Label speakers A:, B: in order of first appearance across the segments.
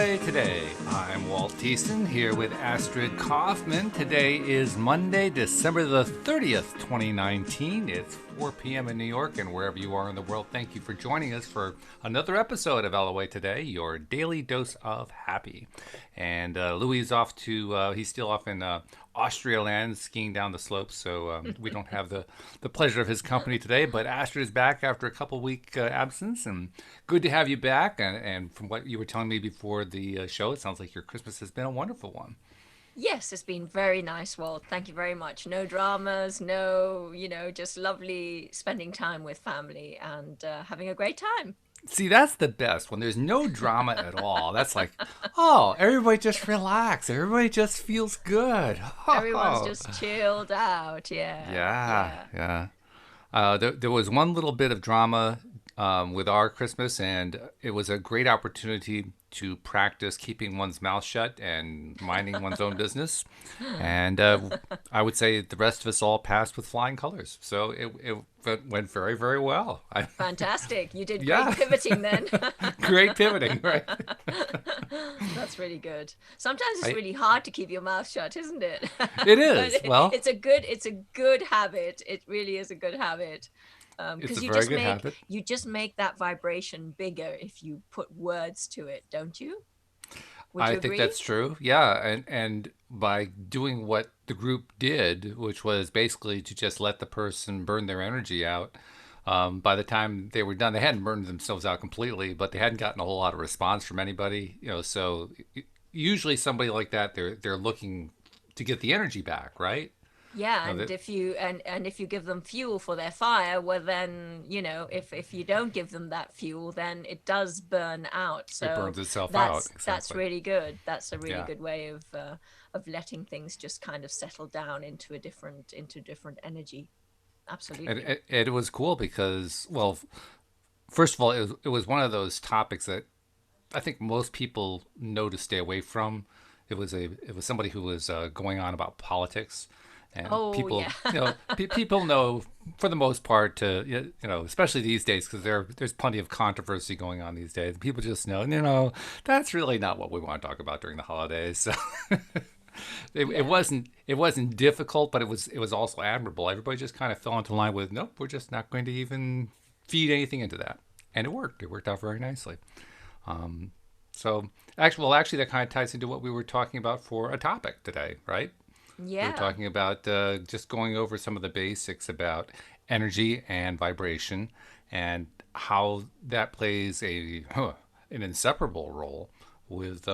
A: LOA Today. I'm Walt Thiessen here with Astrid Kaufman. Today is Monday, December the 30th, 2019. It's 4 p.m. in New York, and wherever you are in the world, thank you for joining us for another episode of LOA Today, your daily dose of happy. And Louis is off to, he's still off in Austria land skiing down the slopes, so we don't have the pleasure of his company today. But Astrid is back after a couple week absence, and good to have you back. And from what you were telling me before the show, it sounds like your Christmas has been a wonderful one.
B: Yes, it's been very nice, Walt. Thank you very much. No dramas, no, just lovely spending time with family and having a great time.
A: See, that's the best when there's no drama at all. That's like, oh, everybody just relax. Everybody just feels good.
B: Everyone's
A: Oh,
B: just chilled out. Yeah,
A: yeah,
B: yeah.
A: yeah. There was one little bit of drama with our Christmas, and it was a great opportunity to practice keeping one's mouth shut and minding one's own business. And I would say the rest of us all passed with flying colors. So it went very, very well.
B: Fantastic. You did great
A: Yeah,
B: pivoting then.
A: great pivoting, right?
B: That's really good. Sometimes it's
A: I,
B: really hard to keep your mouth shut, isn't it?
A: it
B: But
A: is. Well,
B: it's a good habit. It really is a good habit.
A: it's a
B: Because
A: very good habit.
B: you just make that vibration bigger if you put words to it, don't you? Would
A: I
B: you
A: think
B: agree?
A: that's true. Yeah, and by doing what the group did, which was basically to just let the person burn their energy out. By the time they were done, they hadn't burned themselves out completely, but they hadn't gotten a whole lot of response from anybody. So usually somebody like that, they're looking to get the energy back, right?
B: Yeah,
A: You know
B: and
A: that
B: if you give them fuel for their fire, well then, if you don't give them that fuel, then it does burn out.
A: it
B: So
A: burns itself out.
B: that's
A: Exactly.
B: really good. That's a really
A: Yeah.
B: good way of letting things just kind of settle down into different energy.
A: And
B: Absolutely.
A: it was cool because, well, first of all, it was one of those topics that I think most people know to stay away from. It was somebody who was going on about politics, and
B: Oh
A: people
B: yeah.
A: people know for the most part to especially these days because there's plenty of controversy going on these days. People just know that's really not what we want to talk about during the holidays. So it
B: Yeah.
A: wasn't difficult, but it was also admirable. Everybody just kind of fell into line with nope, we're just not going to even feed anything into that, and it worked. It worked out very nicely. So actually, that kind of ties into what we were talking about for a topic today, right? We were
B: Yeah.
A: talking about just going over some of the basics about energy and vibration and how that plays an inseparable role with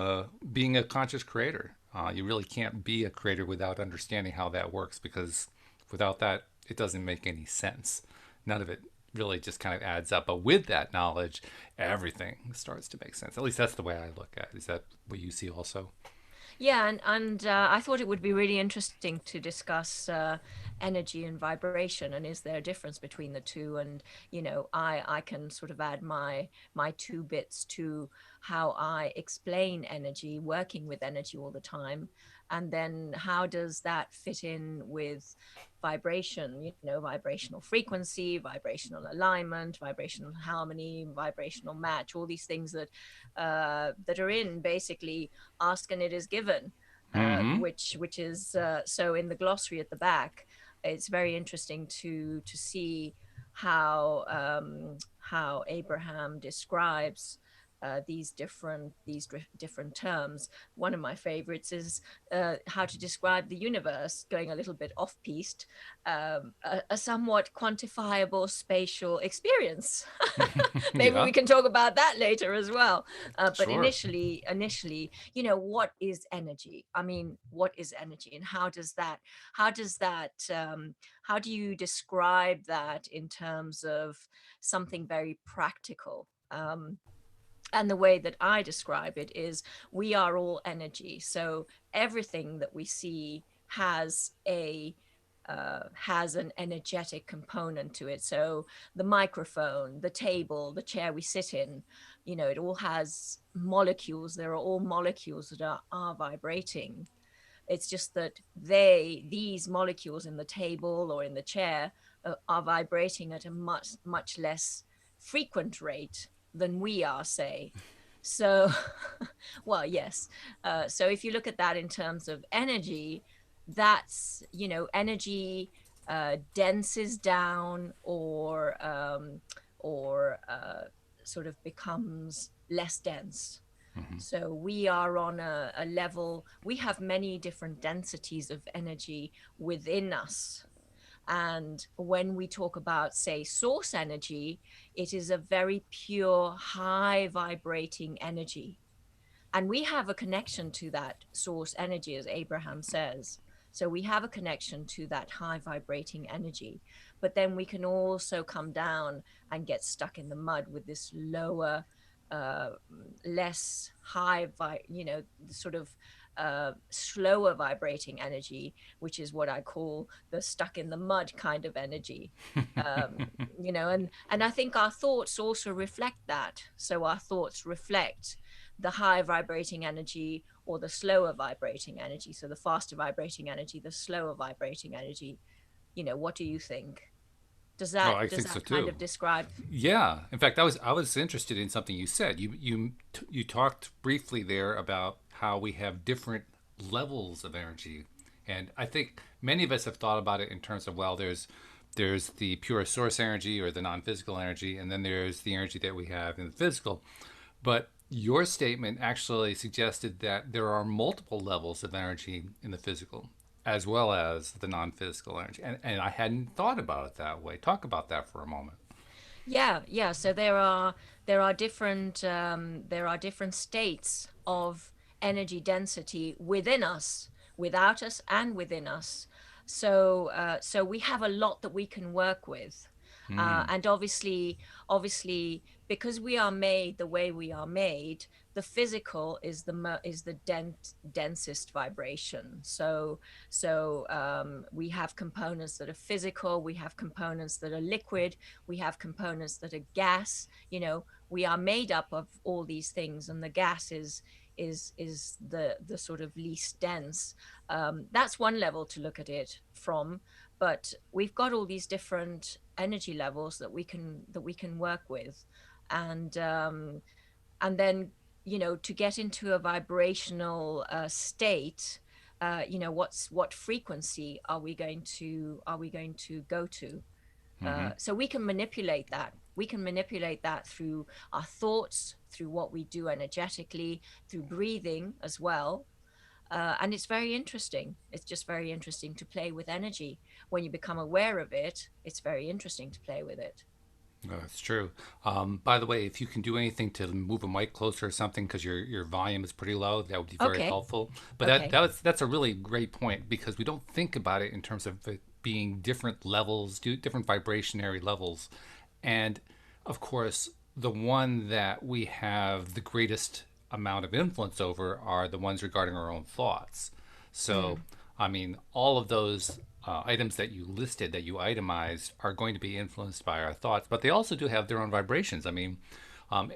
A: being a conscious creator. You really can't be a creator without understanding how that works because without that, it doesn't make any sense. None of it really just kind of adds up. But with that knowledge, everything starts to make sense. At least that's the way I look at it. Is that what you see also?
B: Yeah, and I thought it would be really interesting to discuss energy and vibration, and is there a difference between the two? And I can sort of add my two bits to how I explain energy, working with energy all the time, and then how does that fit in with vibration? Vibrational frequency, vibrational alignment, vibrational harmony, vibrational match, all these things that are in basically ask and it is given,
A: Mm-hmm.
B: which is so in the glossary at the back. It's very interesting to see how Abraham describes these different terms. One of my favorites is how to describe the universe, going a little bit off piste, a somewhat quantifiable spatial experience. Maybe
A: Yeah,
B: we can talk about that later as well. But
A: sure.
B: initially, what is energy? I mean, what is energy, and how do you describe that in terms of something very practical? And the way that I describe it is we are all energy. So everything that we see has an energetic component to it. So the microphone, the table, the chair we sit in, it all has molecules. There are all molecules that are vibrating. It's just that these molecules in the table or in the chair are vibrating at a much, much less frequent rate than we are, say. So, well, yes. So if you look at that in terms of energy, that's, energy denses down or sort of becomes less dense.
A: Hmm.
B: So we are on a level, we have many different densities of energy within us. And when we talk about, say, source energy, it is a very pure, high vibrating energy. And we have a connection to that source energy, as Abraham says. So we have a connection to that high vibrating energy. But then we can also come down and get stuck in the mud with this lower, uh, less high, sort of slower vibrating energy, which is what I call the stuck in the mud kind of energy. Um, and I think our thoughts also reflect that. So our thoughts reflect the high vibrating energy or the slower vibrating energy. So the faster vibrating energy, the slower vibrating energy. What do you think? Does
A: Oh,
B: that
A: I
B: does
A: think so
B: that kind
A: too.
B: of describe?
A: Yeah. In fact, I was interested in something you said. You talked briefly there about how we have different levels of energy, and I think many of us have thought about it in terms of, well, there's the pure source energy or the non-physical energy, and then there's the energy that we have in the physical. But your statement actually suggested that there are multiple levels of energy in the physical as well as the non-physical energy, and I hadn't thought about it that way. Talk about that for a moment.
B: Yeah, yeah. So there are different states of energy density within us, without us, and within us. So we have a lot that we can work with,
A: Hmm.
B: and obviously, because we are made the way we are made, the physical is the densest vibration. So we have components that are physical, we have components that are liquid, we have components that are gas. We are made up of all these things, and the gas is the sort of least dense. That's one level to look at it from. But we've got all these different energy levels that we can work with. And um, and then, to get into a vibrational state, what frequency are we going to go to?
A: Hmm.
B: So we can manipulate that through our thoughts, through what we do energetically, through breathing as well. And it's very interesting. It's just very interesting to play with energy. When you become aware of it, it's very interesting to play with it.
A: No, that's true. By the way, if you can do anything to move a mic closer or something because your volume is pretty low, that would be very
B: Okay.
A: helpful. But
B: Okay.
A: that's a really great point because we don't think about it in terms of it being different levels, different vibrationary levels, and of course, the one that we have the greatest amount of influence over are the ones regarding our own thoughts. So,
B: Mm.
A: I mean, all of those items that you listed, that you itemized, are going to be influenced by our thoughts, but they also do have their own vibrations. I mean,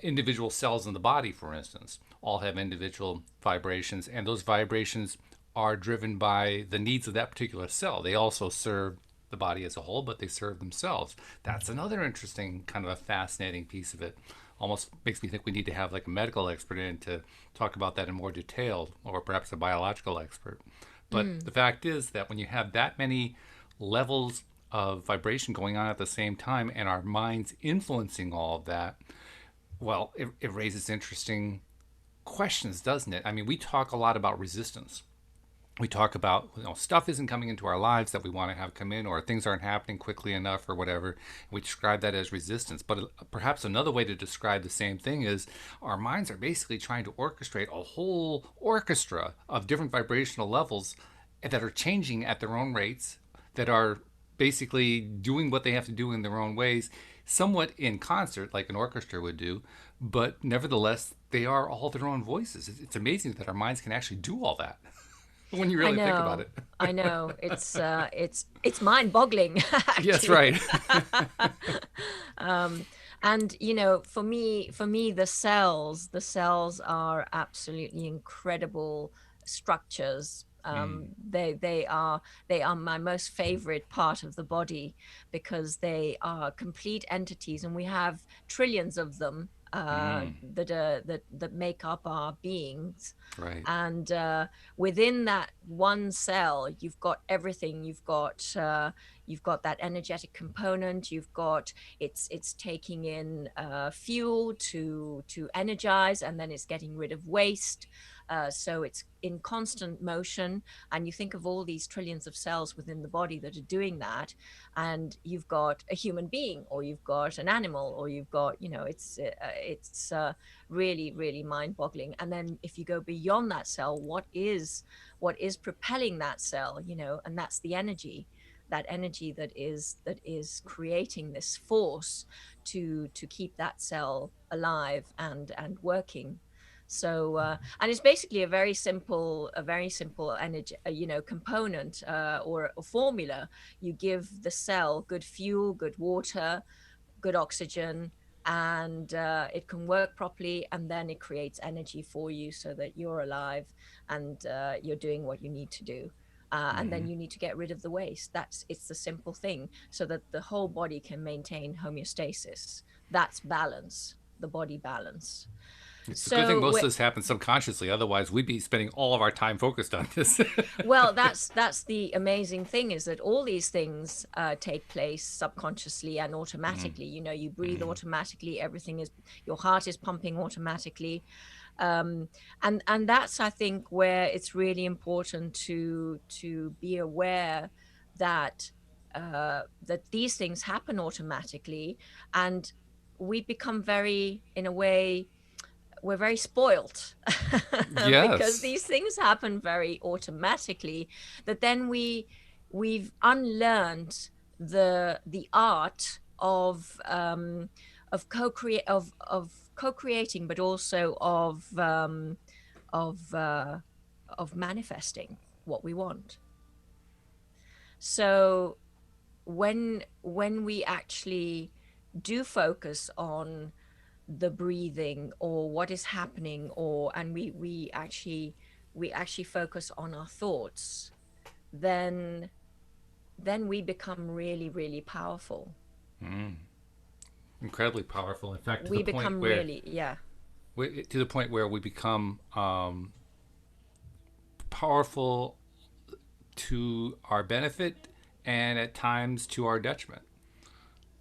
A: individual cells in the body, for instance, all have individual vibrations, and those vibrations are driven by the needs of that particular cell. They also serve the body as a whole, but they serve themselves. That's another interesting, kind of a fascinating piece of it. Almost makes me think we need to have like a medical expert in to talk about that in more detail, or perhaps a biological expert. But
B: Mm.
A: the fact is that when you have that many levels of vibration going on at the same time and our minds influencing all of that, well, it raises interesting questions, doesn't it? I mean, we talk a lot about resistance. We talk about, stuff isn't coming into our lives that we want to have come in, or things aren't happening quickly enough, or whatever. We describe that as resistance. But perhaps another way to describe the same thing is our minds are basically trying to orchestrate a whole orchestra of different vibrational levels that are changing at their own rates, that are basically doing what they have to do in their own ways, somewhat in concert, like an orchestra would do, but nevertheless, they are all their own voices. It's amazing that our minds can actually do all that when you
B: I
A: really think about
B: know.
A: it.
B: I know. It's mind-boggling,
A: Yes,
B: actually.
A: right.
B: um, and for me, the cells are absolutely incredible structures.
A: Mm.
B: They are my most favorite part of the body, because they are complete entities, and we have trillions of them.
A: Mm.
B: that make up our beings.
A: Right.
B: And within that one cell, you've got everything. You've got that energetic component. You've got it's taking in fuel to energize, and then it's getting rid of waste. So it's in constant motion. And you think of all these trillions of cells within the body that are doing that, and you've got a human being, or you've got an animal, or you've got, it's really, really mind-boggling. And then if you go beyond that cell, what is propelling that cell, and that's the energy, that energy that is creating this force to keep that cell alive and working. So and it's basically a very simple energy, component, or a formula. You give the cell good fuel, good water, good oxygen, and it can work properly, and then it creates energy for you so that you're alive, and you're doing what you need to do. And then
A: Hmm.
B: you need to get rid of the waste. It's the simple thing, so that the whole body can maintain homeostasis. That's balance, the body balance.
A: It's a good thing
B: So
A: most of this happens subconsciously. Otherwise, we'd be spending all of our time focused on this.
B: well, that's the amazing thing, is that all these things take place subconsciously and
A: Mm.
B: automatically. You breathe
A: Mm.
B: automatically. Your heart is pumping automatically. And that's, I think, where it's really important to be aware that that these things happen automatically, and we become very, in a way, we're very spoilt because
A: Yes.
B: these things happen very automatically, that then we've unlearned the art of co-creating, but also of of manifesting what we want. So when we actually do focus on the breathing, or what is happening, or and we actually focus on our thoughts, then we become really, really powerful.
A: Mm. Incredibly powerful. In fact,
B: We become really, yeah.
A: to the point where we become powerful to our benefit and at times to our detriment.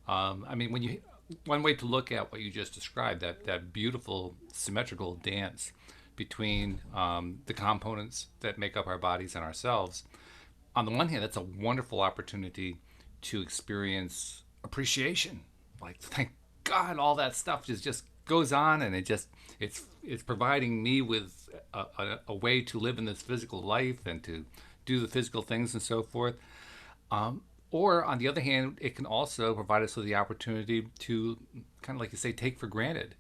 A: I mean, when you one way to look at what you just described, that beautiful symmetrical dance between the components that make up our bodies and ourselves. On the one hand, that's a wonderful opportunity to experience appreciation. Like, thank God, all that stuff just goes on, and it's providing me with a way to live in this physical life and to do the physical things and so forth. Um, or on the other hand, it can also provide us with the opportunity to, kind of like you say, take for granted,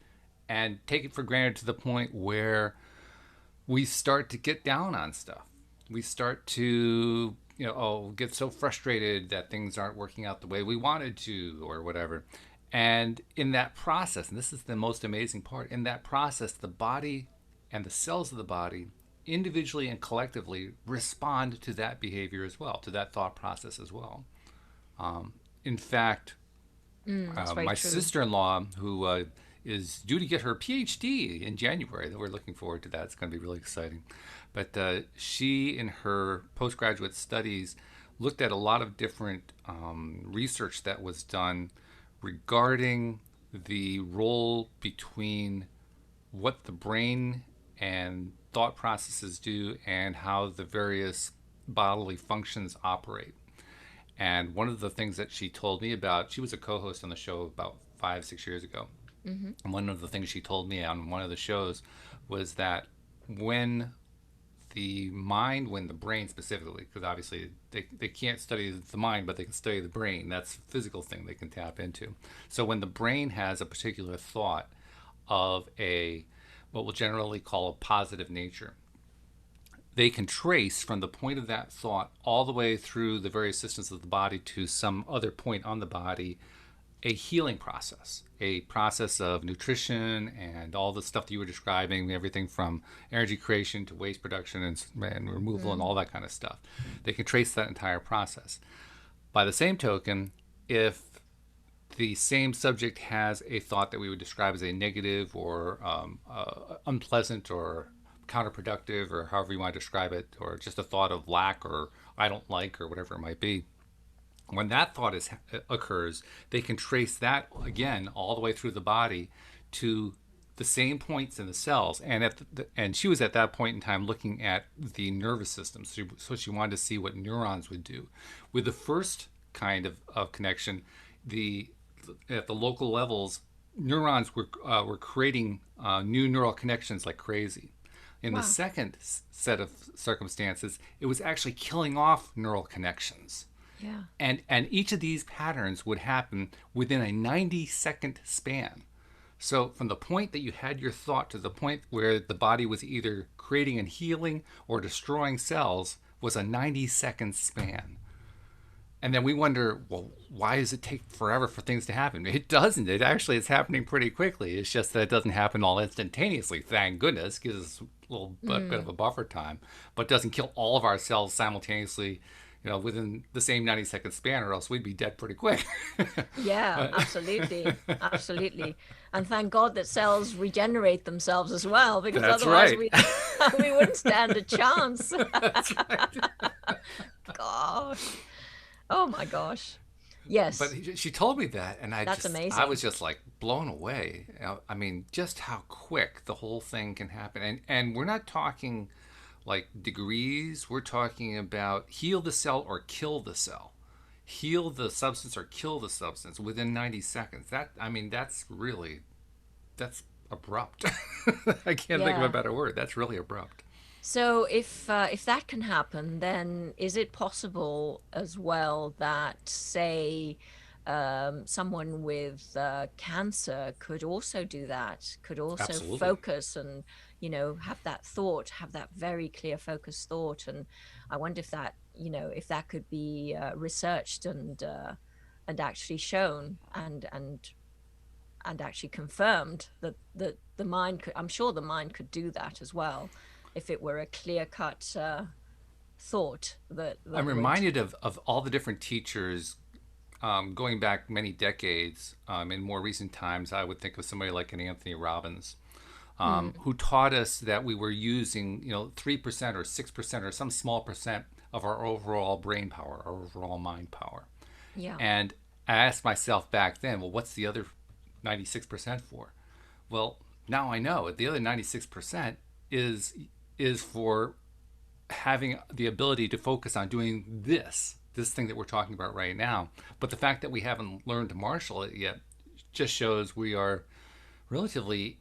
A: and take it for granted to the point where we start to get down on stuff. We start to, get so frustrated that things aren't working out the way we wanted to, or whatever. And in that process, and this is the most amazing part, in that process, the body and the cells of the body individually and collectively respond to that behavior as well, to that thought process as well. In fact,
B: That's very
A: my
B: true.
A: sister-in-law, who is due to get her PhD in January, that we're looking forward to that. It's going to be really exciting. But she, in her postgraduate studies, looked at a lot of different research that was done regarding the role between what the brain and thought processes do and how the various bodily functions operate. And one of the things that she told me about, she was a co host on the show about 5, 6 years ago.
B: Hmm.
A: And one of the things she told me on one of the shows was that when when the brain specifically, because obviously they can't study the mind, but they can study the brain. That's a physical thing they can tap into. So when the brain has a particular thought of what we'll generally call a positive nature, they can trace from the point of that thought all the way through the various systems of the body to some other point on the body, a healing process, a process of nutrition and all the stuff that you were describing, everything from energy creation to waste production and removal and
B: Mm.
A: all that kind of stuff. They can trace that entire process. By the same token, if the same subject has a thought that we would describe as a negative or unpleasant or counterproductive, or however you want to describe it, or just a thought of lack or I don't like or whatever it might be. When that thought occurs, they can trace that again all the way through the body to the same points in the cells. And and she was at that point in time looking at the nervous system, so she wanted to see what neurons would do. With the first kind of connection, the at the local levels, neurons were creating new neural connections like crazy. In the
B: Wow.
A: second set of circumstances, it was actually killing off neural connections.
B: Yeah.
A: And each of these patterns would happen within a 90-second span. So from the point that you had your thought to the point where the body was either creating and healing or destroying cells was a 90-second span. And then we wonder, well, why does it take forever for things to happen? It doesn't. It actually is happening pretty quickly. It's just that it doesn't happen all instantaneously. Thank goodness, gives us a little bit of a buffer time, but doesn't kill all of our cells simultaneously, within the same 90-second span, or else we'd be dead pretty quick.
B: Yeah, absolutely. Absolutely. And thank God that cells regenerate themselves as well, because
A: That's
B: otherwise
A: right.
B: we wouldn't stand a chance.
A: That's right.
B: Gosh. Oh my gosh. Yes.
A: But she told me that, and
B: That's
A: I
B: amazing.
A: was just like blown away. I mean, just how quick the whole thing can happen, and we're not talking like degrees. We're talking about heal the cell or kill the cell, heal the substance or kill the substance within 90 seconds. That's abrupt. I can't think of a
B: Yeah.
A: better word. That's really abrupt.
B: So if that can happen, then is it possible as well that, say, someone with cancer could also do that, could also
A: Absolutely.
B: focus and, have that thought, have that very clear focused thought? And I wonder if that, if that could be researched and actually shown and actually confirmed that the mind could, I'm sure the mind could do that as well, if it were a clear cut thought
A: I'm
B: that would.
A: reminded of all the different teachers going back many decades. In more recent times, I would think of somebody like an Anthony Robbins,
B: Mm,
A: who taught us that we were using, 3% or 6% or some small percent of our overall brain power, our overall mind power.
B: yeah.
A: And I asked myself back then, well, what's the other 96% for? Well, now I know the other 96% is for having the ability to focus on doing this thing that we're talking about right now. But the fact that we haven't learned to marshal it yet just shows we are relatively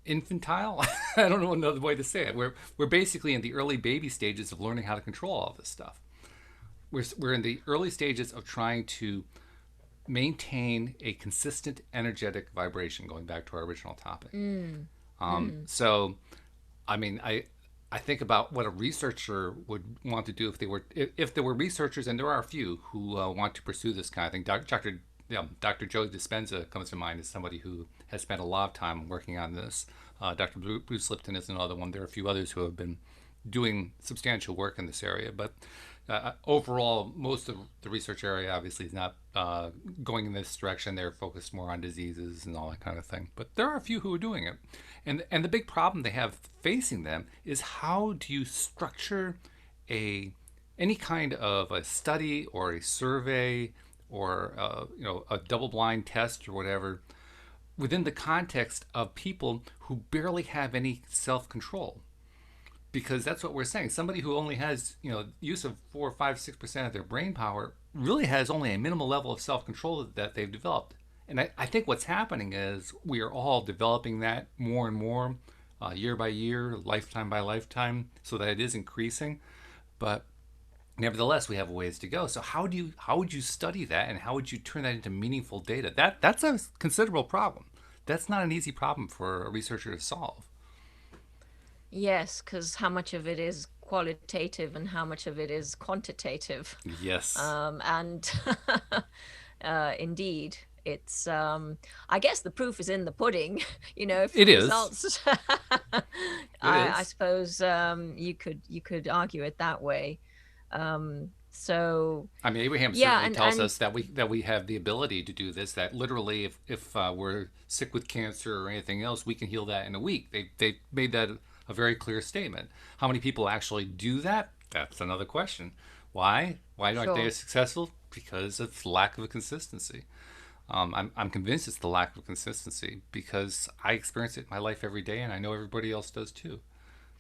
A: infantile. I don't know another way to say it. We're basically in the early baby stages of learning how to control all this stuff. We're in the early stages of trying to maintain a consistent energetic vibration, going back to our original topic.
B: Mm, mm,
A: So I mean, I think about what a researcher would want to do if there were researchers, and there are a few who want to pursue this kind of thing. Dr. Joe Dispenza comes to mind as somebody who has spent a lot of time working on this. Dr. Bruce Lipton is another one. There are a few others who have been doing substantial work in this area, but overall, most of the research area obviously is not going in this direction. They're focused more on diseases and all that kind of thing. But there are a few who are doing it, and the big problem they have facing them is how do you structure a any kind of a study or a survey or a double-blind test or whatever within the context of people who barely have any self-control, because that's what we're saying. Somebody who only has, use of 4, 5, 6% of their brain power really has only a minimal level of self-control that they've developed. And I think what's happening is we are all developing that more and more, year by year, lifetime by lifetime, so that it is increasing. But nevertheless, we have a ways to go. So how would you study that, and how would you turn that into meaningful data? That's a considerable problem. That's not an easy problem for a researcher to solve.
B: yes, because how much of it is qualitative and how much of it is quantitative?
A: Yes,
B: And indeed, it's I guess the proof is in the pudding. If the
A: it is.
B: results,
A: It
B: I
A: is.
B: suppose you could argue it that way. So
A: I mean, Abraham
B: yeah,
A: certainly tells
B: and
A: us that we have the ability to do this. That literally, if we're sick with cancer or anything else, we can heal that in a week. They made that a very clear statement. How many people actually do that? That's another question. Why? Why aren't they
B: sure.
A: as successful? Because of lack of consistency. I'm convinced it's the lack of consistency because I experience it in my life every day, and I know everybody else does too.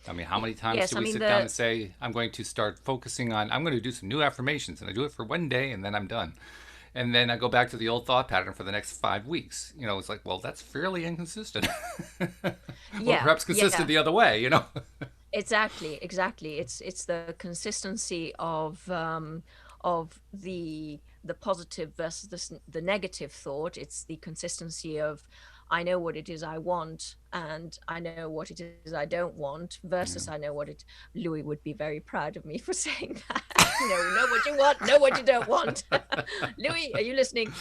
A: I mean, how many times
B: Yes,
A: do
B: I
A: we
B: mean
A: sit down
B: the
A: and say, I'm going to start focusing on, I'm going to do some new affirmations, and I do it for one day and then I'm done. And then I go back to the old thought pattern for the next 5 weeks. It's like, well, that's fairly inconsistent. Or
B: yeah,
A: perhaps consistent
B: yeah.
A: the other way.
B: Exactly, exactly. It's the consistency of the positive versus the negative thought. It's the consistency of I know what it is I want and I know what it is I don't want
A: Yeah.
B: versus I know what it Louis would be very proud of me for saying that. Know what you want, know what you don't want. Louis, are you listening?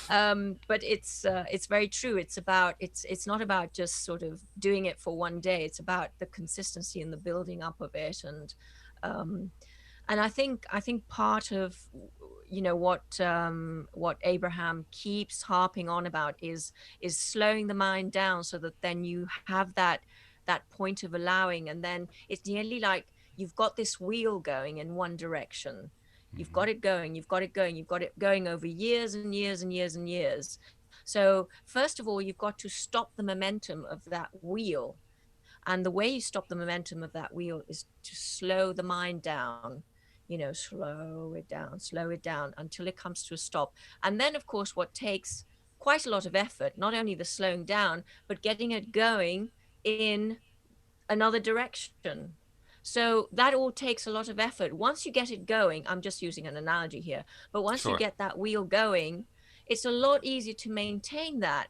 B: But it's very true. It's not about just sort of doing it for one day. It's about the consistency and the building up of it. Um, and I think part of what Abraham keeps harping on about is slowing the mind down so that then you have that point of allowing, and then it's nearly like you've got this wheel going in one direction. You've
A: Hmm.
B: got it going, you've got it going, you've got it going over years and years and years and years. So first of all, you've got to stop the momentum of that wheel, and the way you stop the momentum of that wheel is to slow the mind down, slow it down until it comes to a stop. And then, of course, what takes quite a lot of effort, not only the slowing down, but getting it going in another direction. So that all takes a lot of effort. Once you get it going, I'm just using an analogy here, but once you
A: Sure.
B: get that wheel going, it's a lot easier to maintain that.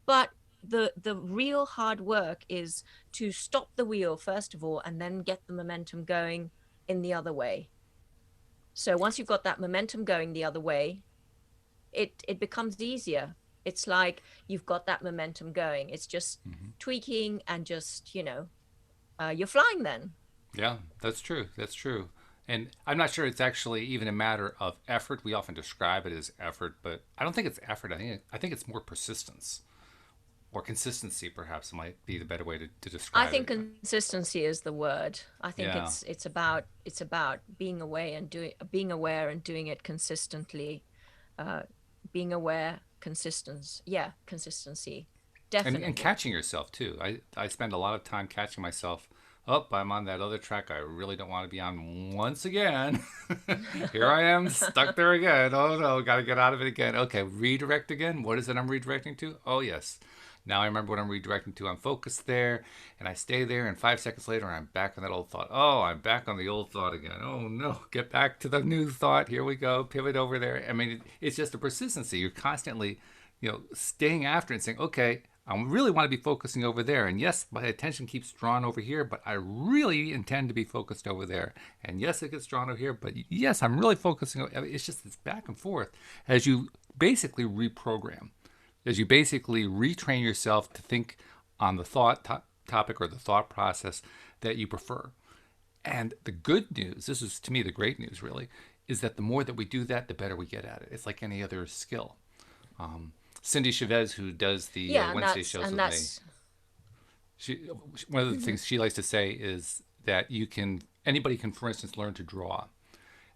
B: But the real hard work is to stop the wheel first of all and then get the momentum going in the other way. So once you've got that momentum going the other way, it becomes easier. It's like you've got that momentum going. It's just
A: Hmm.
B: tweaking and just, you're flying then.
A: Yeah, that's true. That's true. And I'm not sure it's actually even a matter of effort. We often describe it as effort, but I don't think it's effort. I think it's more persistence or consistency, perhaps might be the better way to
B: I
A: describe
B: think
A: it.
B: consistency is the word. I think
A: Yeah.
B: it's about being aware and doing it consistently. Uh, Being aware, consistency. Yeah, consistency.
A: And
B: Definitely.
A: catching yourself too. I spend a lot of time catching myself. Oh, I'm on that other track I really don't want to be on once again. Here I am stuck there again. Oh no, got to get out of it again. Okay, redirect again. What is it I'm redirecting to? Oh yes, now I remember what I'm redirecting to. I'm focused there, and I stay there, and 5 seconds later I'm back on that old thought. Oh, I'm back on the old thought again. Oh no, get back to the new thought. Here we go, pivot over there. I mean, it's just a persistency. You're constantly, staying after and saying, okay, I really want to be focusing over there. And yes, my attention keeps drawn over here, but I really intend to be focused over there. And yes, it gets drawn over here, but yes, I'm really focusing. It's just this back and forth as you basically reprogram, as you basically retrain yourself to think on the topic or the thought process that you prefer. And the good news, this is to me the great news really, is that the more that we do that, the better we get at it. It's like any other skill. Um, Cindy Chavez, who does the
B: Yeah, and
A: Wednesday
B: that's
A: shows
B: and
A: with me,
B: that's
A: she one of the
B: Mhm.
A: things she likes to say is that anybody can, for instance, learn to draw.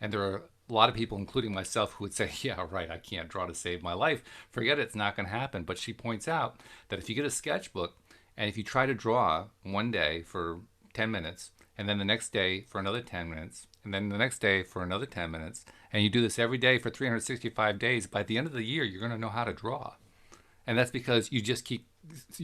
A: And there are a lot of people, including myself, who would say, yeah, right, I can't draw to save my life. Forget it, it's not going to happen. But she points out that if you get a sketchbook and if you try to draw one day for 10 minutes, and then the next day for another 10 minutes, and then the next day for another 10 minutes, and you do this every day for 365 days, by the end of the year, you're going to know how to draw. And that's because you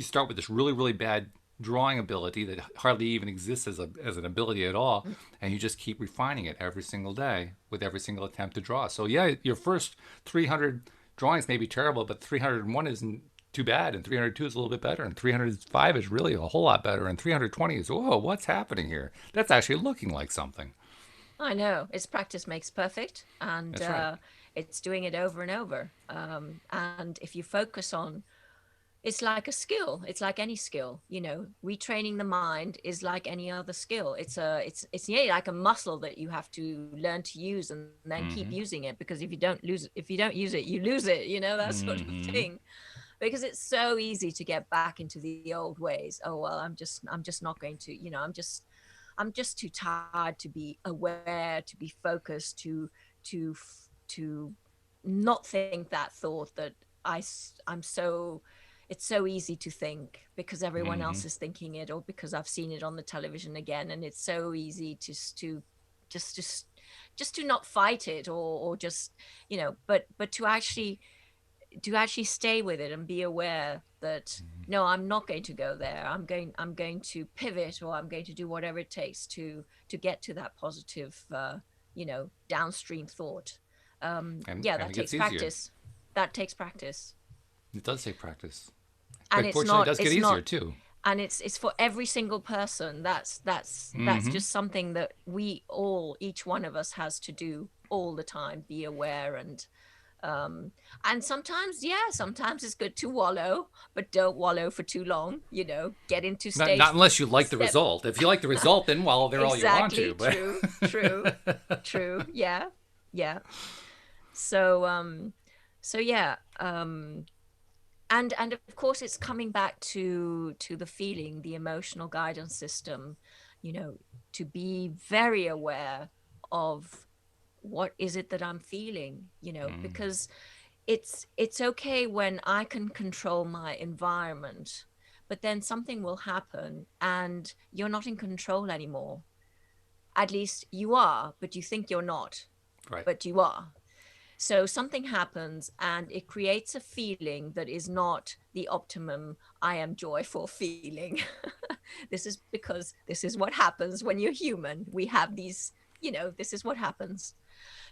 A: start with this really, really bad drawing ability that hardly even exists as an ability at all, and you just keep refining it every single day with every single attempt to draw. So yeah, your first 300 drawings may be terrible, but 301 isn't too bad, and 302 is a little bit better, and 305 is really a whole lot better, and 320 is, whoa, what's happening here? That's actually looking like something.
B: I know it's practice makes perfect, and
A: That's right.
B: it's doing it over and over. And if you focus on it's like a skill. It's like any skill, retraining the mind is like any other skill. It's nearly like a muscle that you have to learn to use and then keep
A: Mm-hmm.
B: using it, because if you don't use it, you lose it, that sort of
A: Mm-hmm.
B: thing. Because it's so easy to get back into the old ways. Oh well, I'm just not going to, I'm just too tired to be aware, to be focused, to to not think that thought that I'm so, it's so easy to think because everyone
A: Mm-hmm.
B: else is thinking it, or because I've seen it on the television again, and it's so easy just just just to not fight it, or just, but to actually stay with it and be aware that no, I'm not going to go there. I'm going to pivot, or I'm going to do whatever it takes to get to that positive, downstream thought.
A: And
B: Yeah,
A: and
B: that
A: it gets
B: takes
A: easier.
B: practice. That takes practice.
A: It does take practice,
B: And
A: but
B: it's
A: fortunately, it
B: not
A: does get
B: it's
A: easier
B: not
A: too.
B: and it's for every single person. That's
A: Mm-hmm.
B: just something that we all, each one of us, has to do all the time. Be aware. And sometimes, yeah, sometimes it's good to wallow, but don't wallow for too long. Get into
A: Not
B: stage
A: unless you like the
B: step.
A: result. If you like the result, then wallow there all you want
B: Exactly.
A: to. But
B: True. Yeah. Yeah. So yeah. And of course, it's coming back to the feeling, the emotional guidance system, you know to be very aware of what is it that I'm feeling, because it's okay when I can control my environment, but then something will happen and you're not in control anymore. At least you are, but you think you're not,
A: right,
B: but you are. So something happens and it creates a feeling that is not the optimum I am joyful feeling. This is because this is what happens when you're human. We have these, this is what happens.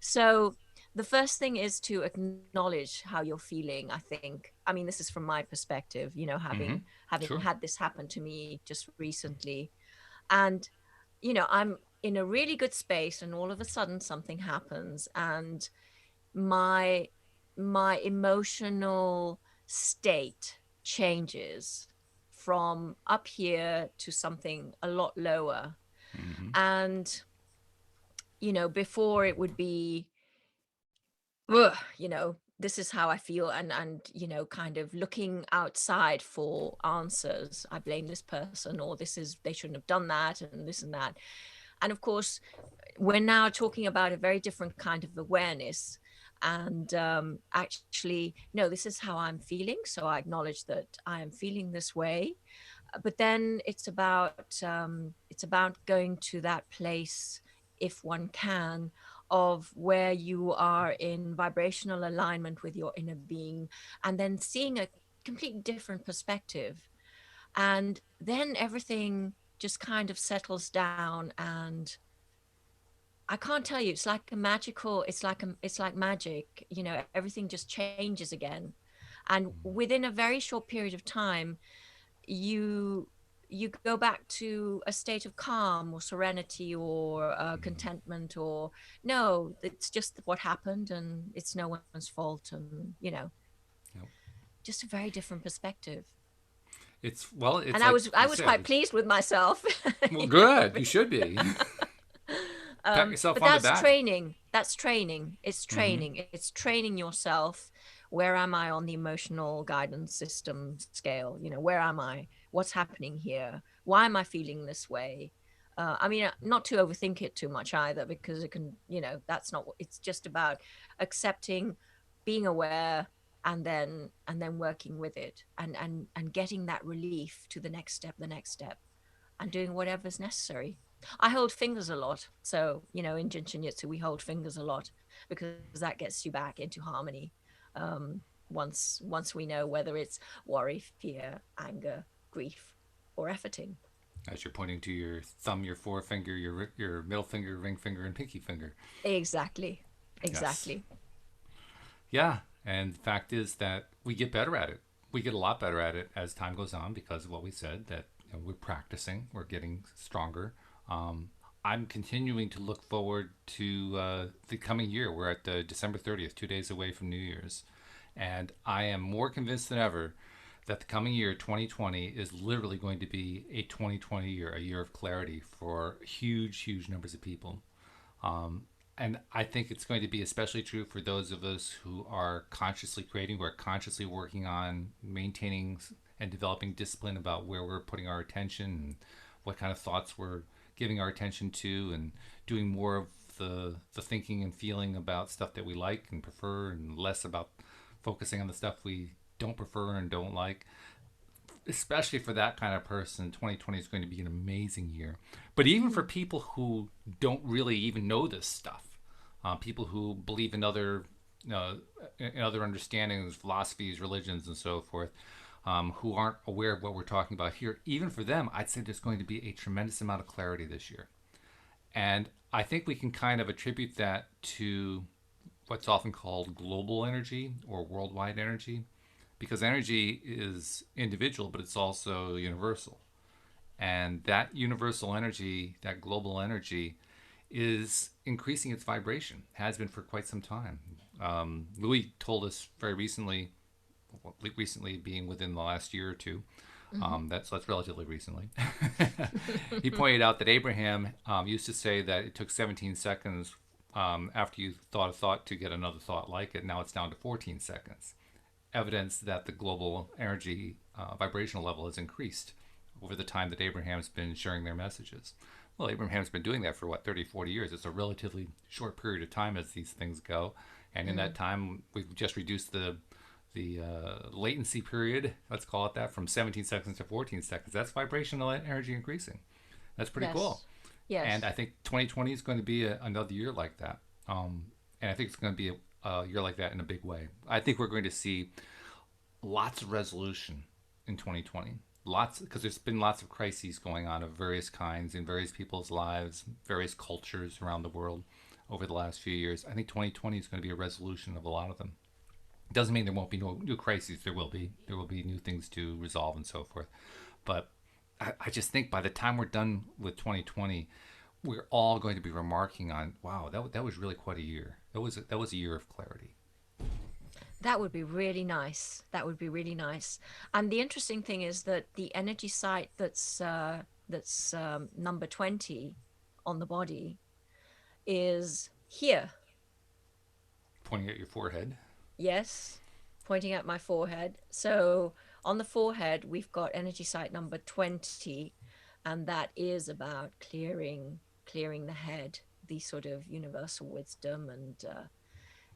B: So the first thing is to acknowledge how you're feeling, I think. I mean, this is from my perspective,
A: mm-hmm.
B: having
A: Sure.
B: had this happen to me just recently. And I'm in a really good space, and all of a sudden something happens, and my my emotional state changes from up here to something a lot lower.
A: Mm-hmm.
B: And before it would be, ugh, this is how I feel, and kind of looking outside for answers. I blame this person, or this is, they shouldn't have done that, and this and that. And of course, we're now talking about a very different kind of awareness. And actually, no, this is how I'm feeling, so I acknowledge that I am feeling this way. But then it's about going to that place, if one can, of where you are in vibrational alignment with your inner being, and then seeing a completely different perspective. And then everything just kind of settles down. And I can't tell you, it's like magic, everything just changes again. And within a very short period of time, you you go back to a state of calm or serenity, or contentment, or no, it's just what happened and it's no one's fault, and
A: Yep.
B: just a very different perspective.
A: It's
B: And I
A: like
B: was I
A: you
B: was
A: said.
B: quite pleased with myself.
A: Well, good. You should be. Pat yourself
B: But
A: on the
B: that's
A: back.
B: training. That's training. It's
A: Mm-hmm.
B: training. It's training yourself. Where am I on the emotional guidance system scale? Where am I? What's happening here? Why am I feeling this way? I mean, not to overthink it too much either, because it can, that's not what it's just about. Accepting, being aware, and then working with it, and getting that relief to the next step, and doing whatever's necessary. I hold fingers a lot. So, in Jin Shin Jitsu, we hold fingers a lot, because that gets you back into harmony. Once we know whether it's worry, fear, anger, grief, or efforting.
A: As you're pointing to your thumb, your forefinger, your middle finger, ring finger, and pinky finger.
B: Exactly.
A: Yes.
B: Exactly.
A: Yeah. And the fact is that we get better at it. We get a lot better at it as time goes on because of what we said, that we're practicing, we're getting stronger. Um, I'm continuing to look forward to the coming year. We're at December 30th, 2 days away from New Year's. And I am more convinced than ever that the coming year, 2020, is literally going to be a 2020 year, a year of clarity for huge, huge numbers of people. Um, and I think it's going to be especially true for those of us who are consciously creating, who are consciously working on maintaining and developing discipline about where we're putting our attention and what kind of thoughts we're giving our attention to, and doing more of the thinking and feeling about stuff that we like and prefer, and less about focusing on the stuff we don't prefer and don't like. Especially for that kind of person, 2020 is going to be an amazing year. But even for people who don't really even know this stuff, people who believe uh, in other understandings, philosophies, religions, and so forth, who aren't aware of what we're talking about here, even for them, I'd say there's going to be a tremendous amount of clarity this year. And I think we can kind of attribute that to what's often called global energy or worldwide energy, because energy is individual, but it's also universal. And that universal energy, that global energy, is increasing its vibration, has been for quite some time. Louis told us very recently, well, recently being within the last year or two,
B: Mm-hmm.
A: that's relatively recently. He pointed out that Abraham used to say that it took 17 seconds after you thought a thought to get another thought like it. Now it's down to 14 seconds. Evidence that the global energy vibrational level has increased over the time that Abraham's been sharing their messages. Well, Abraham's been doing that for what, 30, 40 years. It's a relatively short period of time as these things go. And in that time, we've just reduced the latency period, let's call it that, from 17 seconds to 14 seconds. That's vibrational energy increasing. That's pretty cool.
B: Yes.
A: And
B: Yes.
A: I think 2020 is going to be another year like that. And I think it's going to be a year like that in a big way. I think we're going to see lots of resolution in 2020. Lots, because there's been lots of crises going on of various kinds in various people's lives, various cultures around the world over the last few years. I think 2020 is going to be a resolution of a lot of them. It doesn't mean there won't be no new crises. There will be. There will be new things to resolve and so forth. But I just think by the time we're done with 2020, we're all going to be remarking on, wow, that was really quite a year. That was a year of clarity.
B: That would be really nice. That would be really nice. And the interesting thing is that the energy site that's number 20 on the body is here.
A: Pointing at your forehead.
B: Yes, pointing at my forehead. So on the forehead, we've got energy site number 20, and that is about clearing the head, the sort of universal wisdom, and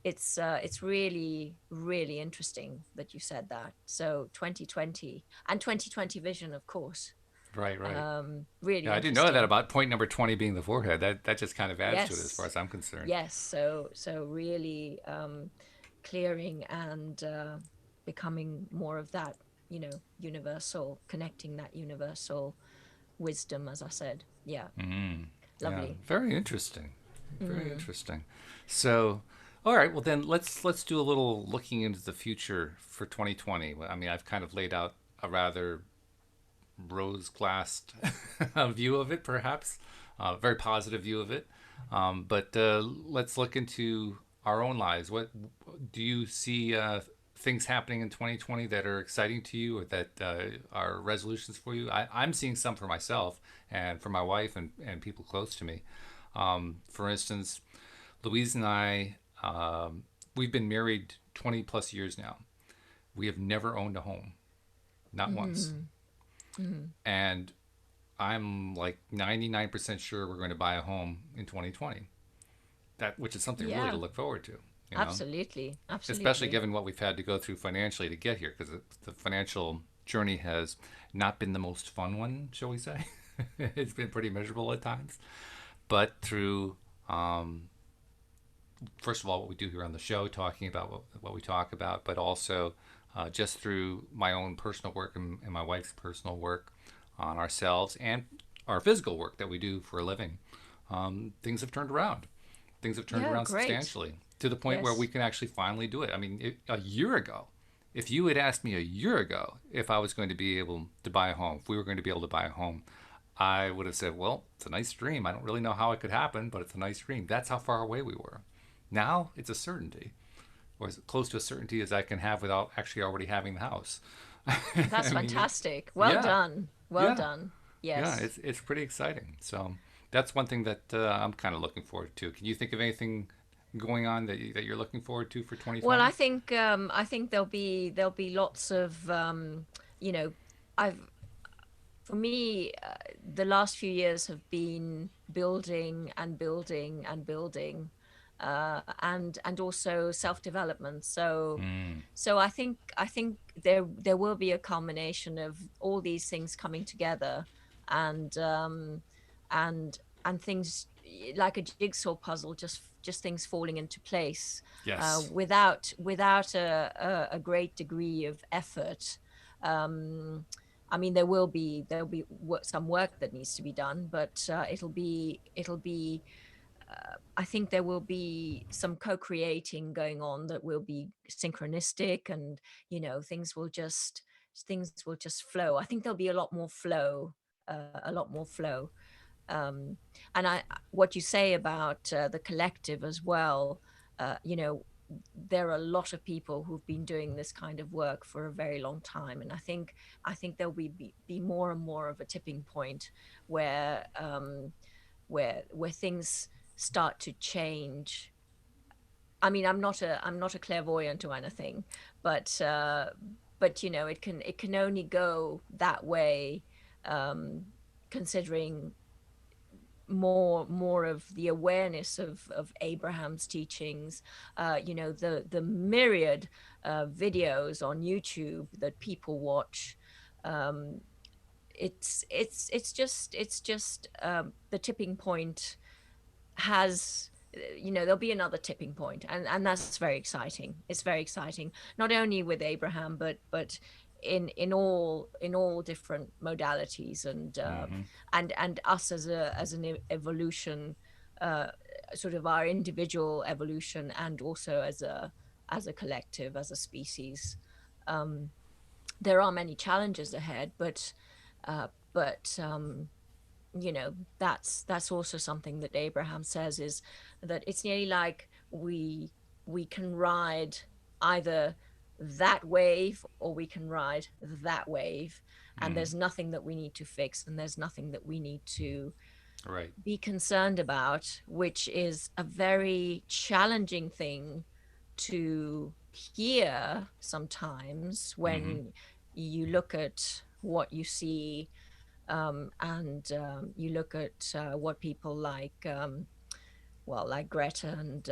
B: it's really really interesting that you said that. So 2020 and 2020 vision, of course.
A: Right, right.
B: Really
A: Yeah, I didn't know that
B: interesting.
A: about point number 20 being the forehead. That just kind of adds to it as far
B: Yes,
A: as I'm concerned.
B: yes. So really clearing and becoming more of that, universal, connecting that universal wisdom, as I said. Yeah,
A: Yeah,
B: lovely.
A: very interesting. Very
B: Mm.
A: interesting. So, all right, well then let's do a little looking into the future for 2020. I mean, I've kind of laid out a rather rose-glassed view of it, perhaps, a very positive view of it. But let's look into our own lives. What do you see things happening in 2020 that are exciting to you, or that are resolutions for you? I'm seeing some for myself and for my wife and people close to me. For instance, Louise and I, we've been married 20 plus years now. We have never owned a home, not once.
B: Mm-hmm. Mm-hmm.
A: And I'm like 99% sure we're going to buy a home in 2020. That, which is something really to
B: Yeah,
A: look forward to, you know,
B: absolutely,
A: especially
B: absolutely.
A: given what we've had to go through financially to get here, because the financial journey has not been the most fun one, shall we say. It's been pretty miserable at times, but through um, first of all what we do here on the show, talking about what we talk about, but also just through my own personal work and my wife's personal work on ourselves and our physical work that we do for a living, things have turned around. Things have turned
B: Yeah,
A: around
B: great.
A: substantially to the point where we
B: Yes.
A: can actually finally do it. I mean, a year ago, if you had asked me a year ago if I was going to be able to buy a home, if we were going to be able to buy a home, I would have said, well, it's a nice dream. I don't really know how it could happen, but it's a nice dream. That's how far away we were. Now it's a certainty, or as close to a certainty as I can have without actually already having the house.
B: That's
A: I mean,
B: fantastic. Well
A: yeah,
B: done. Well
A: yeah,
B: done.
A: yeah.
B: Yes.
A: It's pretty exciting. So that's one thing that I'm kind of looking forward to. Can you think of anything going on that you're looking forward to for
B: Well,
A: 2020?
B: I think there'll be lots of you know, I've for me, the last few years have been building and building and building, and also self-development.
A: Mm,
B: So I think there will be a culmination of all these things coming together, and and things like a jigsaw puzzle, just things falling into place,
A: yes.
B: without a great degree of effort. Um, I mean, there'll be some work that needs to be done, but it'll be. I think there will be some co-creating going on that will be synchronistic, and things will just flow. I think there'll be a lot more flow, a lot more flow. Um, and what you say about the collective as well, you know, there are a lot of people who've been doing this kind of work for a very long time, and I think there'll be more and more of a tipping point where where things start to change. I mean, I'm not a clairvoyant or anything, but it can only go that way, um, considering more of the awareness of Abraham's teachings, the myriad videos on YouTube that people watch. um, it's just the tipping point has there'll be another tipping point, and that's very exciting. It's very exciting, not only with Abraham, but in all different modalities,
A: Hmm.
B: and us as an evolution, uh sort of our individual evolution, and also as a collective, as a species. um there are many challenges ahead, uh but that's also something that Abraham says, is that it's nearly like we can ride either that wave, or we can ride that wave, and
A: Hmm.
B: there's nothing that we need to fix, and there's nothing that we need to
A: Right.
B: be concerned about, which is a very challenging thing to hear sometimes
A: Hmm.
B: when you look at what you see, and you look at what people like, like Greta and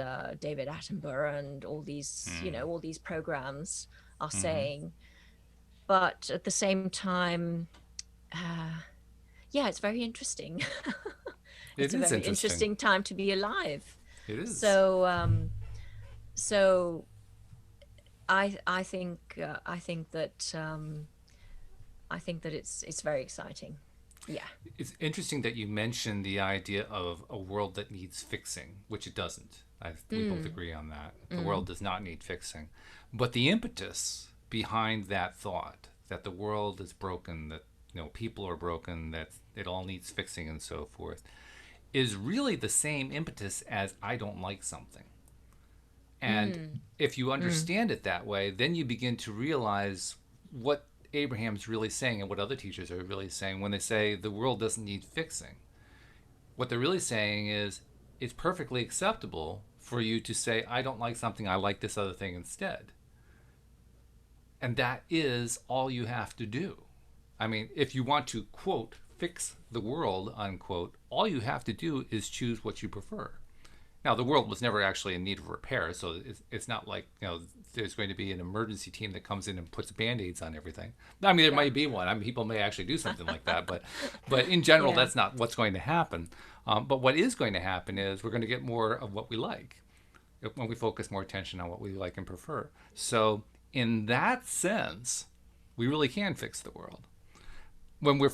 B: David Attenborough and all these,
A: Mm.
B: all these programs are
A: Hmm.
B: saying. But at the same time, uh, yeah, it's very interesting.
A: It
B: It's a
A: is
B: very
A: interesting.
B: interesting time to be alive.
A: It is.
B: So, so I think that it's very exciting. Yeah.
A: It's interesting that you mentioned the idea of a world that needs fixing, which it doesn't. We both
B: Mm,
A: agree on that. The world
B: mm,
A: does not need fixing. But the impetus behind that thought, that the world is broken, that people are broken, that it all needs fixing and so forth, is really the same impetus as I don't like something. And
B: mm,
A: if you
B: mm.
A: understand it that way, then you begin to realize what Abraham's really saying and what other teachers are really saying when they say the world doesn't need fixing. What they're really saying is it's perfectly acceptable for you to say, I don't like something, I like this other thing instead. And that is all you have to do. I mean, if you want to, quote, fix the world, unquote, all you have to do is choose what you prefer. Now, the world was never actually in need of repair, so it's not like there's going to be an emergency team that comes in and puts band-aids on everything. I mean, there
B: Yeah.
A: might be one. I mean, people may actually do something like that, but in general,
B: Yeah.
A: that's not what's going to happen. But what is going to happen is we're going to get more of what we like when we focus more attention on what we like and prefer. So, in that sense, we really can fix the world. When we're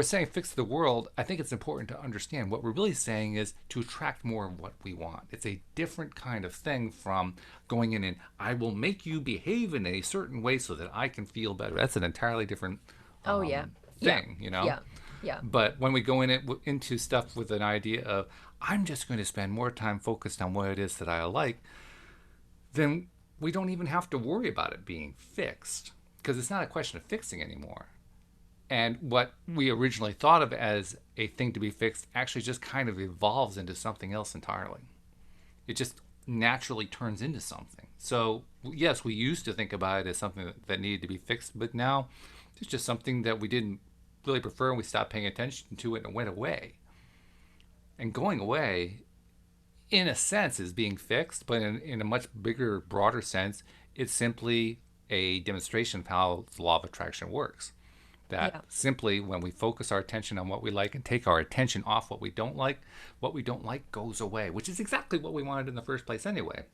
A: saying fix the world, I think it's important to understand what we're really saying is to attract more of what we want. It's a different kind of thing from going in and I will make you behave in a certain way so that I can feel better. That's an entirely different
B: Oh yeah. Yeah.
A: thing.
B: Yeah. Yeah.
A: But when we go into stuff with an idea of I'm just going to spend more time focused on what it is that I like, then we don't even have to worry about it being fixed. because it's not a question of fixing anymore. And what we originally thought of as a thing to be fixed actually just kind of evolves into something else entirely. It just naturally turns into something. So, yes, we used to think about it as something that needed to be fixed, but now it's just something that we didn't really prefer and we stopped paying attention to it and it went away. And going away, in a sense, is being fixed, but in a much bigger, broader sense, it's simply a demonstration of how the law of attraction works. That
B: Yeah.
A: simply when we focus our attention on what we like and take our attention off what we don't like goes away, which is exactly what we wanted in the first place anyway.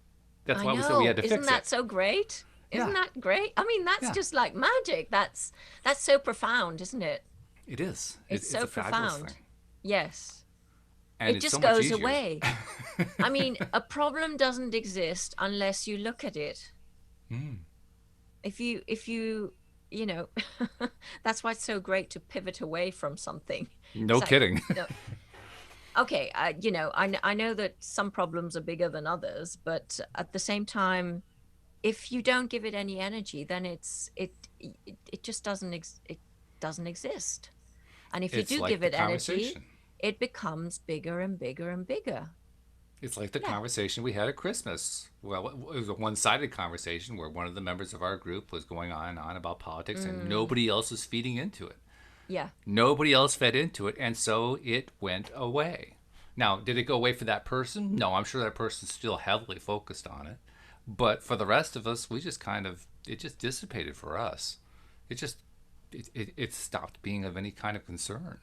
A: That's
B: I
A: why we said we had
B: know.
A: to
B: Isn't
A: fix it.
B: that so great? Isn't
A: Yeah,
B: that great? I mean, that's
A: yeah,
B: just like magic. That's so profound, isn't it?
A: it is.
B: It's
A: It's
B: so
A: a fabulous
B: profound.
A: thing.
B: Yes.
A: And
B: It
A: it's so
B: just
A: much
B: goes
A: easier.
B: away. I mean, a problem doesn't exist unless you look at it.
A: Mm,
B: If you, you know, that's why it's so great to pivot away from something.
A: no
B: It's like,
A: kidding.
B: no, okay, I know that some problems are bigger than others, but at the same time, if you don't give it any energy, then it just it doesn't exist. And if you
A: It's
B: do
A: like
B: give
A: the
B: it energy,
A: conversation.
B: it becomes bigger and bigger and bigger.
A: It's like the
B: Yeah.
A: conversation we had at Christmas. Well, it was a one sided conversation where one of the members of our group was going on and on about politics and
B: Mm,
A: nobody else was feeding into it.
B: yeah.
A: Nobody else fed into it, and so it went away. Now, did it go away for that person? No, I'm sure that person's still heavily focused on it. But for the rest of us, we just kind of, it just dissipated for us. It just, it stopped being of any kind of concern.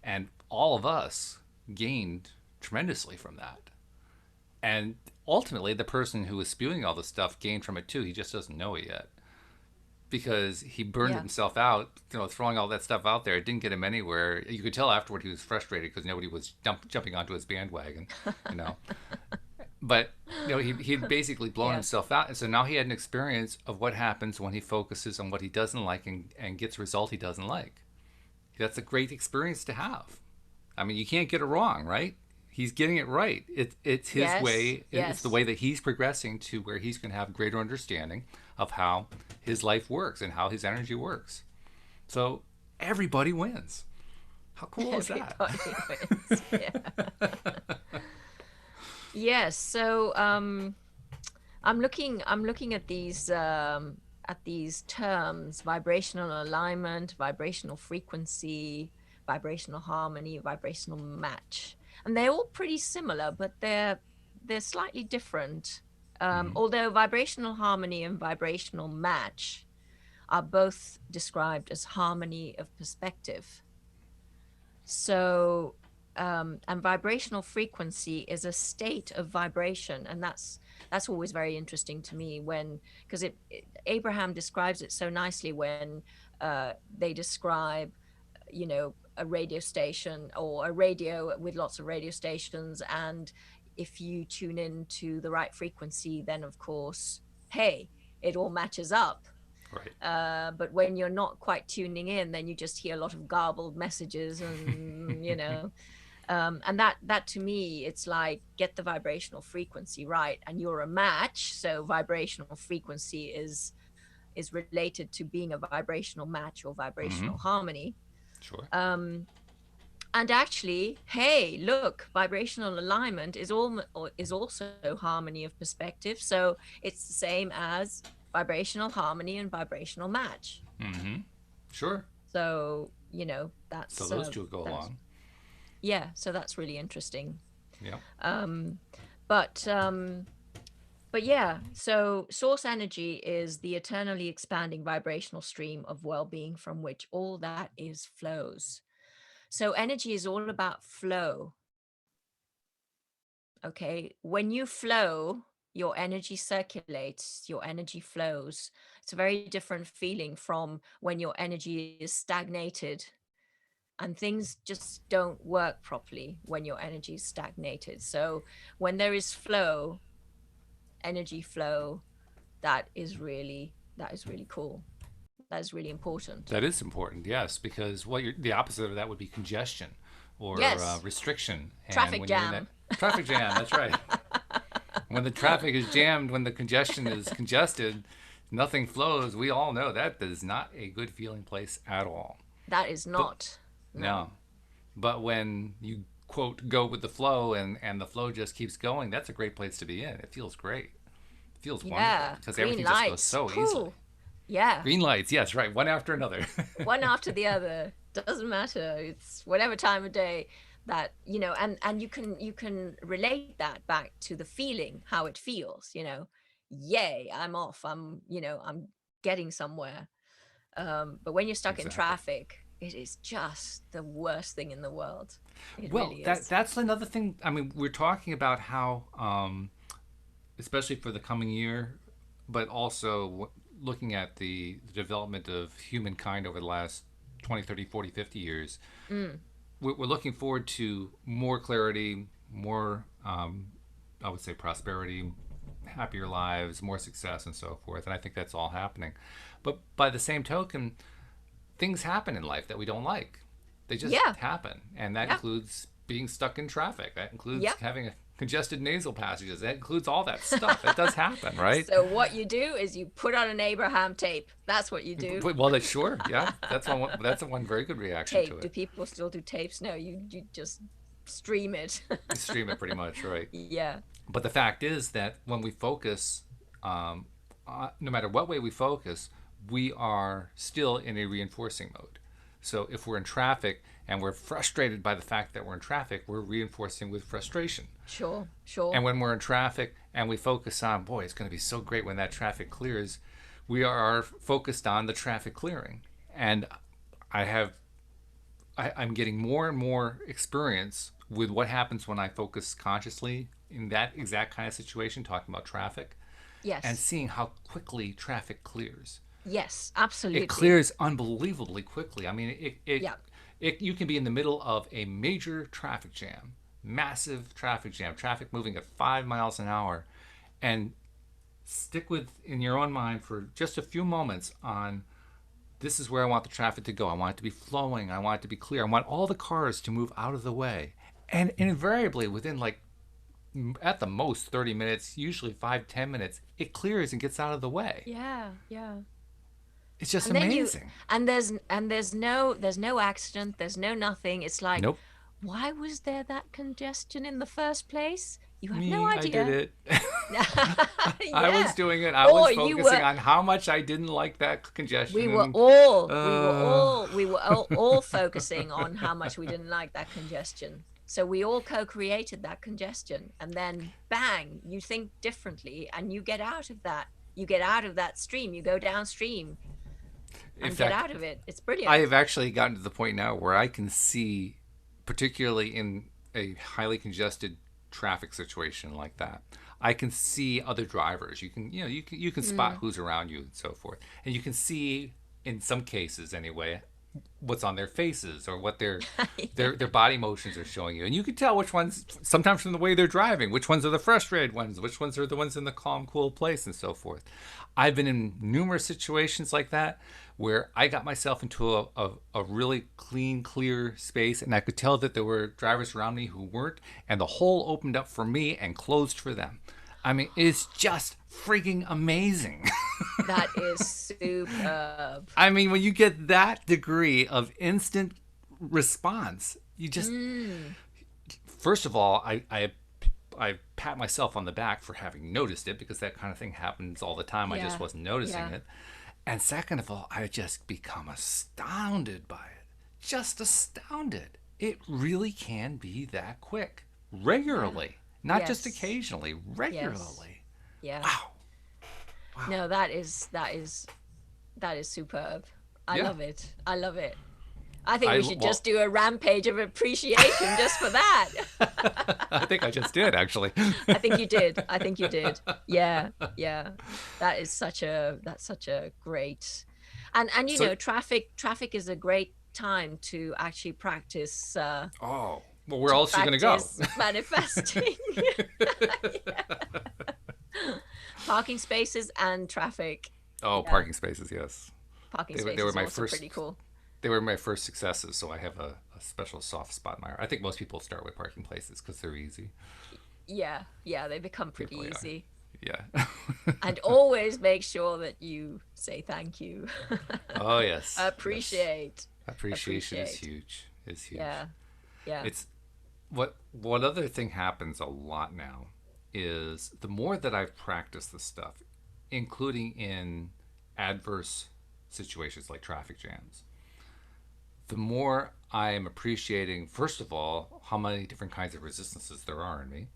A: And all of us gained tremendously from that. And ultimately, the person who was spewing all this stuff gained from it too. He just doesn't know it yet because he burned
B: Yeah.
A: himself out, throwing all that stuff out there. It didn't get him anywhere. You could tell afterward he was frustrated because nobody was jumping onto his bandwagon, you know. But he had basically blown
B: Yeah.
A: himself out, and so now he had an experience of what happens when he focuses on what he doesn't like and gets a result he doesn't like. That's a great experience to have. I mean, you can't get it wrong, right? He's getting it right. It's his
B: Yes.
A: way. It's the
B: Yes.
A: way that he's progressing to where he's going to have greater understanding of how his life works and how his energy works. So everybody wins. How cool is that?
B: Everybody wins. Yeah. Yes. So I'm looking at these terms: vibrational alignment, vibrational frequency, vibrational harmony, vibrational match, and they're all pretty similar, but they're slightly different.
A: Hmm.
B: Although vibrational harmony and vibrational match are both described as harmony of perspective. So, and vibrational frequency is a state of vibration, and that's always very interesting to me when because Abraham describes it so nicely when they describe, a radio station or a radio with lots of radio stations, and if you tune in to the right frequency, then of course, hey, it all matches up.
A: Right.
B: But when you're not quite tuning in, then you just hear a lot of garbled messages, and and that to me, it's like get the vibrational frequency right, and you're a match. So vibrational frequency is related to being a vibrational match or
A: Hmm.
B: vibrational harmony.
A: Sure.
B: Um, and actually, hey, look, vibrational alignment is also harmony of perspective. So it's the same as vibrational harmony and vibrational match.
A: Hmm. Sure.
B: So
A: So
B: that's
A: those two go
B: that's
A: along.
B: yeah. So that's really interesting.
A: Yeah.
B: Um, but yeah. So source energy is the eternally expanding vibrational stream of well-being from which all that is flows. So energy is all about flow. Okay. When you flow, your energy circulates, your energy flows. It's a very different feeling from when your energy is stagnated, and things just don't work properly when your energy is stagnated. So when there is flow, energy flow, that is really cool. That is really important.
A: That is important, yes, because the opposite of that would be congestion or
B: Yes.
A: restriction. And
B: Traffic
A: when you're in that
B: jam.
A: traffic jam, that's right. When the traffic is jammed, when the congestion is congested, Nothing flows. We all know that is not a good feeling place at all.
B: That is
A: But
B: not. No.
A: no, but when you quote go with the flow and the flow just keeps going, that's a great place to be in. It feels great. It feels wonderful
B: Yeah.
A: because
B: Green
A: everything just goes
B: lights.
A: so easily.
B: Phew. Yeah.
A: Green lights, yes, right, one after another.
B: One after the other, doesn't matter. It's whatever time of day that, and you can relate that back to the feeling, how it feels, yay, I'm off, I'm getting somewhere. But when you're stuck in
A: Exactly.
B: traffic, it is just the worst thing in the world. It
A: Well,
B: really
A: that
B: is.
A: that's another thing. I mean, we're talking about how, especially for the coming year, but also looking at the development of humankind over the last 20, 30, 40, 50 years,
B: Mm,
A: we're looking forward to more clarity, more, I would say, prosperity, happier lives, more success, and so forth. And I think that's all happening. But by the same token, things happen in life that we don't like. They just
B: yeah.
A: happen. And that
B: Yeah.
A: includes being stuck in traffic. That includes
B: Yep.
A: having congested nasal passages. That includes all that stuff. It does happen, right?
B: So what you do is you put on an Abraham tape. That's what you do.
A: Well, that's sure. Yeah. That's one very good reaction to
B: Tape. Do
A: it.
B: people still do tapes? No, you just stream it.
A: You stream it pretty much, right?
B: Yeah.
A: But the fact is that when we focus, no matter what way we focus, we are still in a reinforcing mode. So if we're in traffic and we're frustrated by the fact that we're in traffic, we're reinforcing with frustration.
B: Sure. Sure.
A: And when we're in traffic and we focus on, boy, it's going to be so great when that traffic clears, we are focused on the traffic clearing. And I have, I'm getting more and more experience with what happens when I focus consciously in that exact kind of situation, talking about traffic, and
B: Yes.
A: seeing how quickly traffic clears.
B: Yes.
A: It
B: Absolutely.
A: clears unbelievably quickly. I mean,
B: Yeah.
A: you can be in the middle of a major traffic jam, massive traffic jam, traffic moving at 5 miles an hour, and stick with in your own mind for just a few moments on this is where I want the traffic to go. I want it to be flowing. I want it to be clear. I want all the cars to move out of the way. And invariably, within like at the most 30 minutes, usually 5, 10 minutes, it clears and gets out of the way.
B: Yeah. Yeah.
A: It's just
B: And then you
A: amazing.
B: and there's no accident, there's no nothing. It's like,
A: Nope.
B: why was there that congestion in the first place? You have no
A: Me, I did
B: idea.
A: it. I was
B: Yeah.
A: doing it. I was
B: Or you
A: focusing
B: were
A: on how much I didn't like that
B: we
A: congestion.
B: were
A: And,
B: all we were
A: uh,
B: all we were all focusing on how much we didn't like that congestion. So we all co-created that congestion, and then bang, you think differently and you get out of that. You get out of that stream, you go downstream
A: in
B: and get
A: fact,
B: out of it. It's
A: I
B: brilliant.
A: have actually gotten to the point now where I can see, particularly in a highly congested traffic situation like that, I can see other drivers. You can spot
B: Mm.
A: who's around you and so forth, and you can see in some cases anyway what's on their faces or what their body motions are showing you, and you can tell which ones sometimes from the way they're driving, which ones are the frustrated ones, which ones are the ones in the calm, cool place, and so forth. I've been in numerous situations like that where I got myself into a really clean, clear space, and I could tell that there were drivers around me who weren't, and the hole opened up for me and closed for them. I mean, it's just freaking amazing.
B: That is superb.
A: I mean, when you get that degree of instant response, you just,
B: Mm.
A: first of all, I pat myself on the back for having noticed it because that kind of thing happens all the time. I just
B: Yeah.
A: wasn't noticing
B: Yeah.
A: it. And second of all, I just become astounded by it. Just astounded. It really can be that quick.
B: Yeah.
A: Regularly. Not just
B: Yes.
A: occasionally,
B: Yes.
A: regularly.
B: Yeah.
A: Wow. Wow.
B: No, that is superb. I
A: Yeah.
B: love it. I love it. I think
A: I
B: we should
A: well,
B: just do a rampage of appreciation just for that.
A: I think I just did actually.
B: I think you did. I think you did. Yeah. Yeah. That's such a great, and
A: So,
B: traffic is a great time to actually practice
A: oh, well, where else are you gonna go?
B: manifesting. Yeah. Parking spaces and traffic.
A: Oh,
B: Yeah.
A: parking spaces, yes.
B: Parking
A: They were
B: spaces are
A: my
B: also
A: first
B: pretty cool.
A: they were my first successes, so I have a special soft spot in my heart. I think most people start with parking places because they're easy.
B: Yeah, yeah, they become
A: They
B: pretty
A: really are.
B: easy.
A: Yeah.
B: And always make sure that you say thank you.
A: Oh yes, yes.
B: Appreciate.
A: Appreciation is
B: Appreciate.
A: huge. Is huge.
B: Yeah. Yeah.
A: It's what other thing happens a lot now is the more that I've practiced this stuff, including in adverse situations like traffic jams, the more I am appreciating, first of all, how many different kinds of resistances there are in me,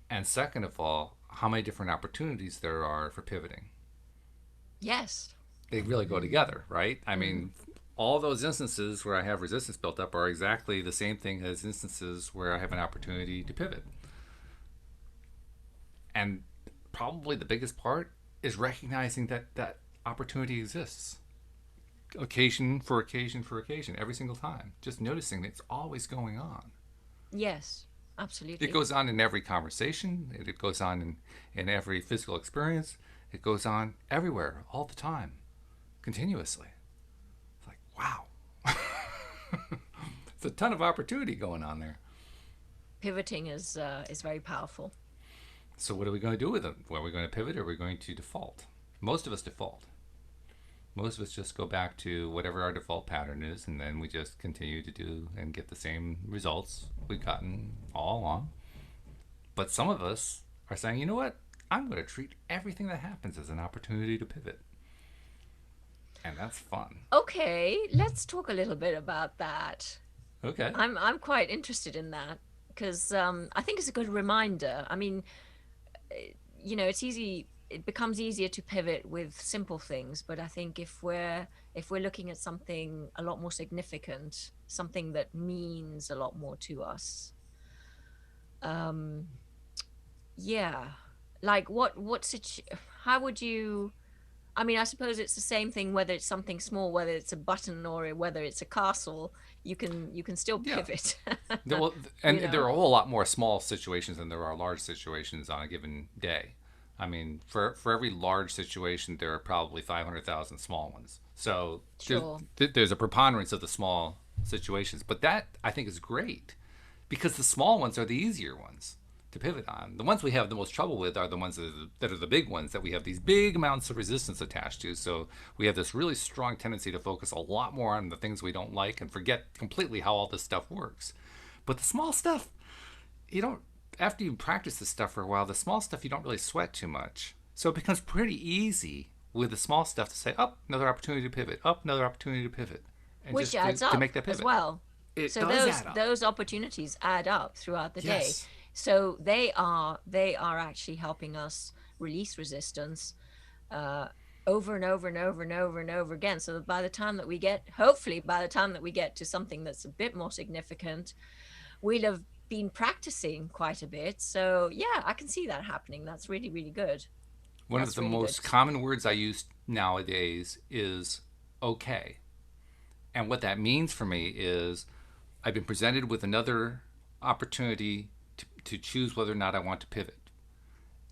A: and second of all, how many different opportunities there are for pivoting.
B: Yes.
A: They really go together, right? I
B: Mm.
A: mean, all those instances where I have resistance built up are exactly the same thing as instances where I have an opportunity to pivot. And probably the biggest part is recognizing that that opportunity exists occasion for occasion for occasion every single time, just noticing that it's always going on.
B: Yes.
A: It
B: Absolutely.
A: goes on in every conversation, it goes on in every physical experience, it goes on everywhere all the time, continuously. It's like, wow. It's a ton of opportunity going on there.
B: Pivoting is very powerful.
A: So what are we going to do with them? Well, are we going to pivot or are we going to default? Most of us default. Most of us just go back to whatever our default pattern is, and then we just continue to do and get the same results we've gotten all along. But some of us are saying, you know what? I'm going to treat everything that happens as an opportunity to pivot. And that's fun.
B: Okay, let's talk a little bit about that.
A: Okay.
B: I'm quite interested in that because I think it's a good reminder. I mean, it's easy. It becomes easier to pivot with simple things, but I think if we're looking at something a lot more significant, something that means a lot more to us, um, yeah, like how would you? I mean, I suppose it's the same thing whether it's something small, whether it's a button or whether it's a castle. You can still
A: Yeah.
B: pivot.
A: Well, and
B: you
A: there
B: know,
A: are a whole lot more small situations than there are large situations on a given day. I mean, for every large situation, there are probably 500,000 small ones. So
B: sure.
A: there's a preponderance of the small situations. But that, I think, is great because the small ones are the easier ones to pivot on. The ones we have the most trouble with are the ones that are the big ones that we have these big amounts of resistance attached to. So we have this really strong tendency to focus a lot more on the things we don't like and forget completely how all this stuff works. But the small stuff, you don't, after you practice this stuff for a while, the small stuff you don't really sweat too much. So it becomes pretty easy with the small stuff to say, up, oh, another opportunity to pivot, up, oh, another opportunity to pivot, and
B: Which
A: just
B: adds
A: to
B: up
A: make that
B: as
A: pivot.
B: well.
A: It
B: So
A: does
B: those
A: add up.
B: those opportunities add up throughout the day.
A: Yes.
B: So they are actually helping us release resistance uh, over and over and over and over and over again. So that by the time that we get, hopefully, by the time that we get to something that's a bit more significant, we'll have been practicing quite a bit. So yeah, I can see that happening. That's really, really good.
A: One of
B: That's
A: the
B: really good.
A: most common words I use nowadays is okay. And what that means for me is I've been presented with another opportunity to choose whether or not I want to pivot.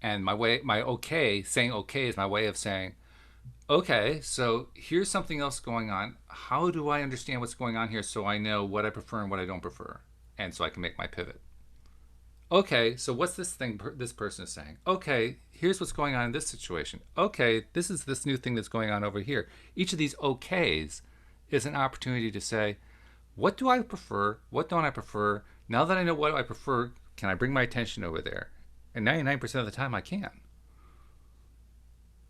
A: And my okay, saying okay is my way of saying, okay, so here's something else going on. How do I understand what's going on here so I know what I prefer and what I don't prefer? And so I can make my pivot. Okay, so what's this thing this person is saying? Okay, here's what's going on in this situation. Okay, this is this new thing that's going on over here. Each of these okays is an opportunity to say, what do I prefer? What don't I prefer? Now that I know what I prefer, can I bring my attention over there? And 99% of the time I can.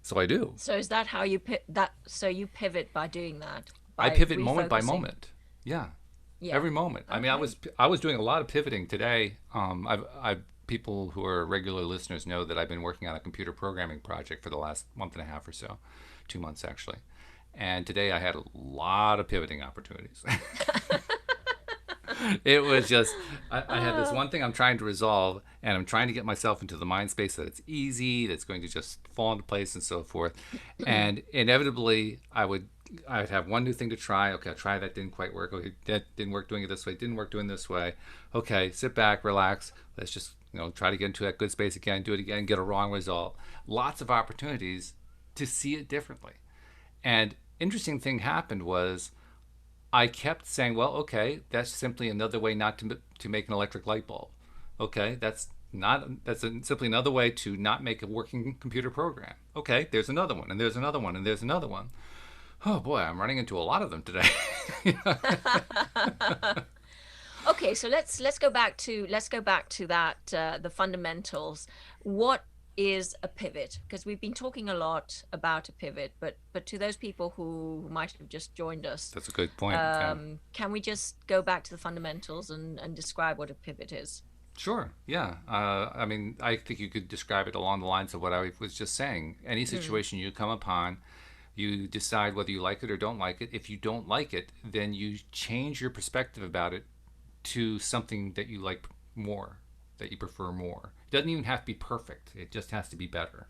A: So I do.
B: So is that how you that? So you pivot by doing that,
A: I
B: by
A: pivot moment by
B: refocusing.
A: moment. Yeah,
B: Yeah.
A: every moment. I mean,
B: Okay.
A: I was doing a lot of pivoting today. I've people who are regular listeners know that I've been working on a computer programming project for the last month and a half or so, 2 months actually. And today I had a lot of pivoting opportunities. It was just I had this
B: Uh,
A: one thing I'm trying to resolve, and I'm trying to get myself into the mind space that it's easy, that's going to just fall into place and so forth. And inevitably, I'd have one new thing to try. Okay, I'll try that. Didn't quite work. Okay, that didn't work doing it this way. Didn't work doing this way. Okay, sit back, relax. Let's just try to get into that good space again. Do it again. Get a wrong result. Lots of opportunities to see it differently. And interesting thing happened was I kept saying, well, okay, that's simply another way not to make an electric light bulb. Okay, Not that's simply another way to not make a working computer program. Okay, there's another one, and there's another one, and there's another one. Oh boy, I'm running into a lot of them today.
B: Okay, so let's go back to that the fundamentals. What is a pivot? Because we've been talking a lot about a pivot, but to those people who might have just joined us,
A: That's a good point. Yeah.
B: can we just go back to the fundamentals and describe what a pivot is?
A: Sure. Yeah. I mean, I think you could describe it along the lines of what I was just saying. Any
B: Mm,
A: situation you come upon, you decide whether you like it or don't like it. If you don't like it, then you change your perspective about it to something that you like more, that you prefer more. It doesn't even have to be perfect, it just has to be better.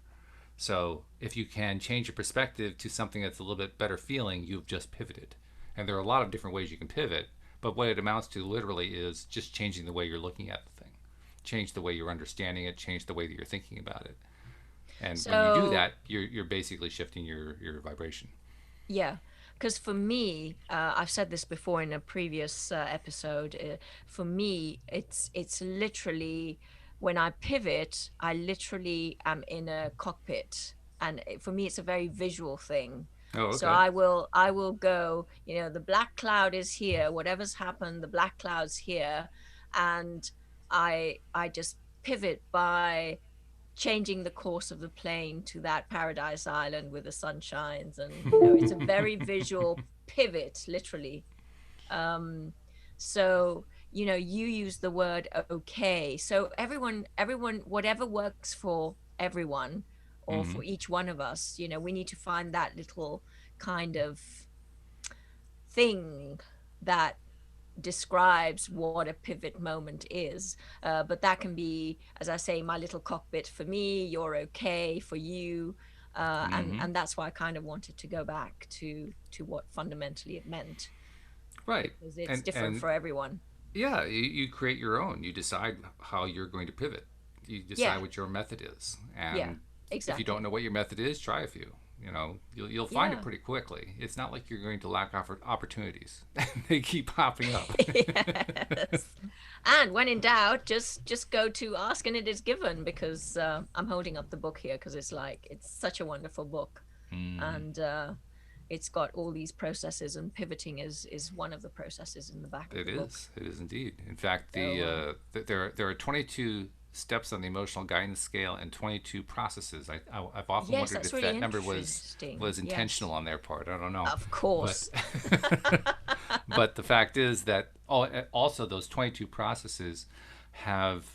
A: So if you can change your perspective to something that's a little bit better feeling, you've just pivoted. And there are a lot of different ways you can pivot, but what it amounts to literally is just changing the way you're looking at the thing, change the way you're understanding it, change the way that you're thinking about it. And when you do
B: so
A: that, you're basically shifting your vibration.
B: yeah, because for me, I've said this before in a previous episode. For me, it's literally when I pivot, I literally am in a cockpit, and for me, it's a very visual thing.
A: Oh,
B: So
A: okay.
B: I will go. The black cloud is here. Whatever's happened, the black cloud's here, and I just pivot by changing the course of the plane to that paradise island with the sun shines, and it's a very visual pivot, literally. Um so you use the word okay, so everyone, whatever works for everyone or
A: Mm-hmm.
B: for each one of us, we need to find that little kind of thing that describes what a pivot moment is. But that can be, as I say, my little cockpit for me, you're okay for you. And
A: Mm-hmm.
B: and that's why I kind of wanted to go back to what fundamentally it meant,
A: Right.
B: because it's different
A: And
B: for everyone.
A: yeah, you create your own. You decide how you're going to pivot. You decide
B: Yeah,
A: what your method is.
B: yeah,
A: And if you don't
B: exactly.
A: know what your method is, try a few. You'll find it
B: Yeah.
A: pretty quickly. It's not like you're going to lack opportunities. They keep popping up.
B: Yes. And when in doubt, just go to ask and it is given, because I'm holding up the book here because it's such a wonderful book.
A: Mm,
B: And it's got all these processes, and pivoting is one of the processes in the back of
A: it
B: the book.
A: is. It is indeed. In fact,
B: So
A: there are 22 steps on the emotional guidance scale and 22 processes. I've often
B: yes,
A: wondered
B: that's
A: if
B: really
A: that number was
B: interesting.
A: was
B: Yes,
A: intentional on their part. I don't know,
B: of
A: but
B: course.
A: but the fact is that also those 22 processes have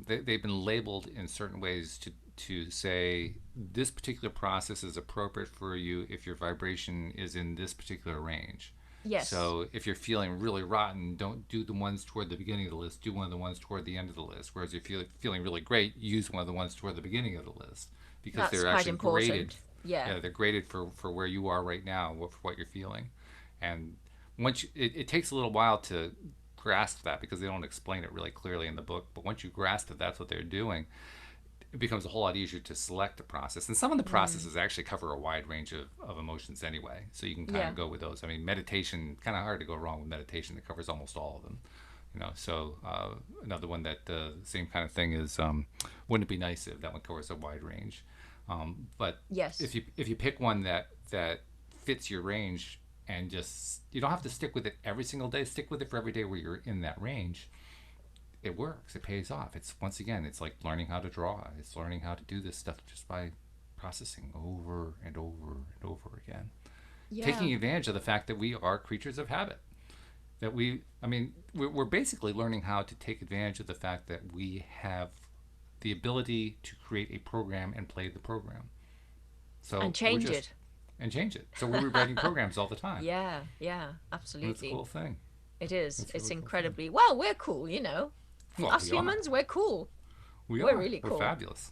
A: they've been labeled in certain ways to say this particular process is appropriate for you if your vibration is in this particular range.
B: Yes,
A: So if you're feeling really rotten, don't do the ones toward the beginning of the list. Do one of the ones toward the end of the list. Whereas if you're feeling really great, use one of the ones toward the beginning of the list because
B: that's
A: they're
B: quite
A: actually graded.
B: important. Yeah.
A: Yeah, they're graded for where you are right now, for what you're feeling. And it takes a little while to grasp that because they don't explain it really clearly in the book. But once you grasp that that's what they're doing, it becomes a whole lot easier to select a process. And some of the
B: Mm,
A: processes actually cover a wide range of emotions anyway. So you can kind
B: yeah.
A: of go with those. I mean, meditation, kind of hard to go wrong with meditation. It covers almost all of them. So another one that same kind of thing is wouldn't it be nice if that one covers a wide range. But
B: Yes.
A: if you pick one that fits your range and just you don't have to stick with it every single day. Stick with it for every day where you're in that range, it works. It pays off. It's once again, it's like learning how to draw. It's learning how to do this stuff just by processing over and over and over again.
B: Yeah.
A: Taking advantage of the fact that we are creatures of habit. I mean, we're basically learning how to take advantage of the fact that we have the ability to create a program and play the program.
B: And
A: So we're
B: change
A: just
B: it.
A: and change it. So we're rewriting programs all the time.
B: Yeah, yeah,
A: And it's a
B: absolutely.
A: cool thing.
B: It is.
A: It's a
B: It's
A: really cool thing.
B: incredibly well. We're cool.
A: Well,
B: Us
A: we are.
B: humans, we're cool.
A: We
B: We're
A: are.
B: really
A: We're
B: cool.
A: fabulous.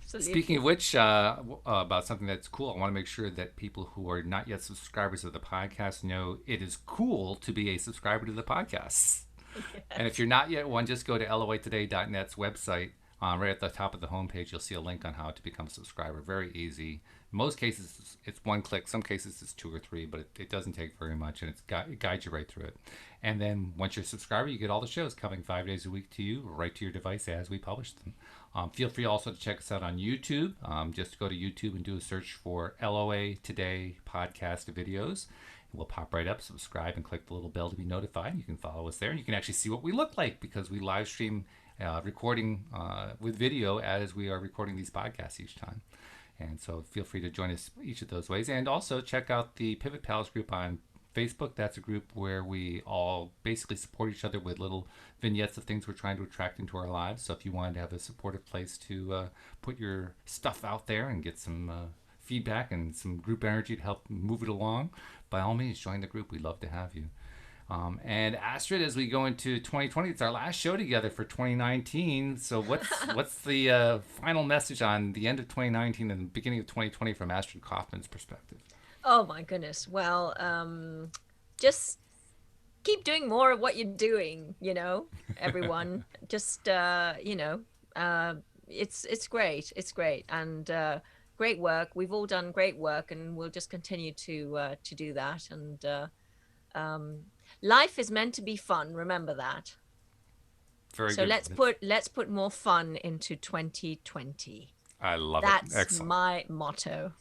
A: Speaking
B: Absolutely.
A: of which, about something that's cool, I want to make sure that people who are not yet subscribers of the podcast know it is cool to be a subscriber to the podcast. And if
B: Yes.
A: you're not yet one, just go to loatoday.net's website. Right at the top of the homepage, you'll see a link on how to become a subscriber. Very easy. most cases it's one click. Some cases it's two or three, but it doesn't take very much, and it guides you right through it. And then once you're a subscriber, you get all the shows coming 5 days a week to you, right to your device as we publish them. Feel free also to check us out on YouTube. Just go to YouTube and do a search for LOA Today podcast videos. We'll pop right up, subscribe, and click the little bell to be notified. You can follow us there, and you can actually see what we look like because we live stream recording with video as we are recording these podcasts each time. And so feel free to join us each of those ways. And also check out the Pivot Pals group on Facebook. That's a group where we all basically support each other with little vignettes of things we're trying to attract into our lives. So if you wanted to have a supportive place to put your stuff out there and get some feedback and some group energy to help move it along, by all means, join the group. We'd love to have you. And Astrid, as we go into 2020, it's our last show together for 2019. So what's the final message on the end of 2019 and the beginning of 2020 from Astrid Kaufman's perspective?
B: Oh my goodness. Well, just keep doing more of what you're doing, everyone. Just it's great. It's great. And great work. We've all done great work, and we'll just continue to do that. And life is meant to be fun. Remember that.
A: Very
B: so
A: good.
B: let's put more fun into 2020.
A: I love
B: That's
A: it. Excellent.
B: my motto.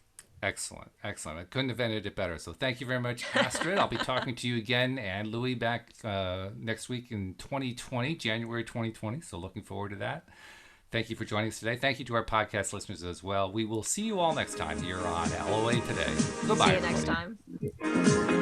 A: Excellent. I couldn't have ended it better. So thank you very much, Astrid. I'll be talking to you again and Louis back next week in 2020, January 2020. So looking forward to that. Thank you for joining us today. Thank you to our podcast listeners as well. We will see you all next time here on LOA Today. Goodbye,
B: See you next
A: everybody.
B: time.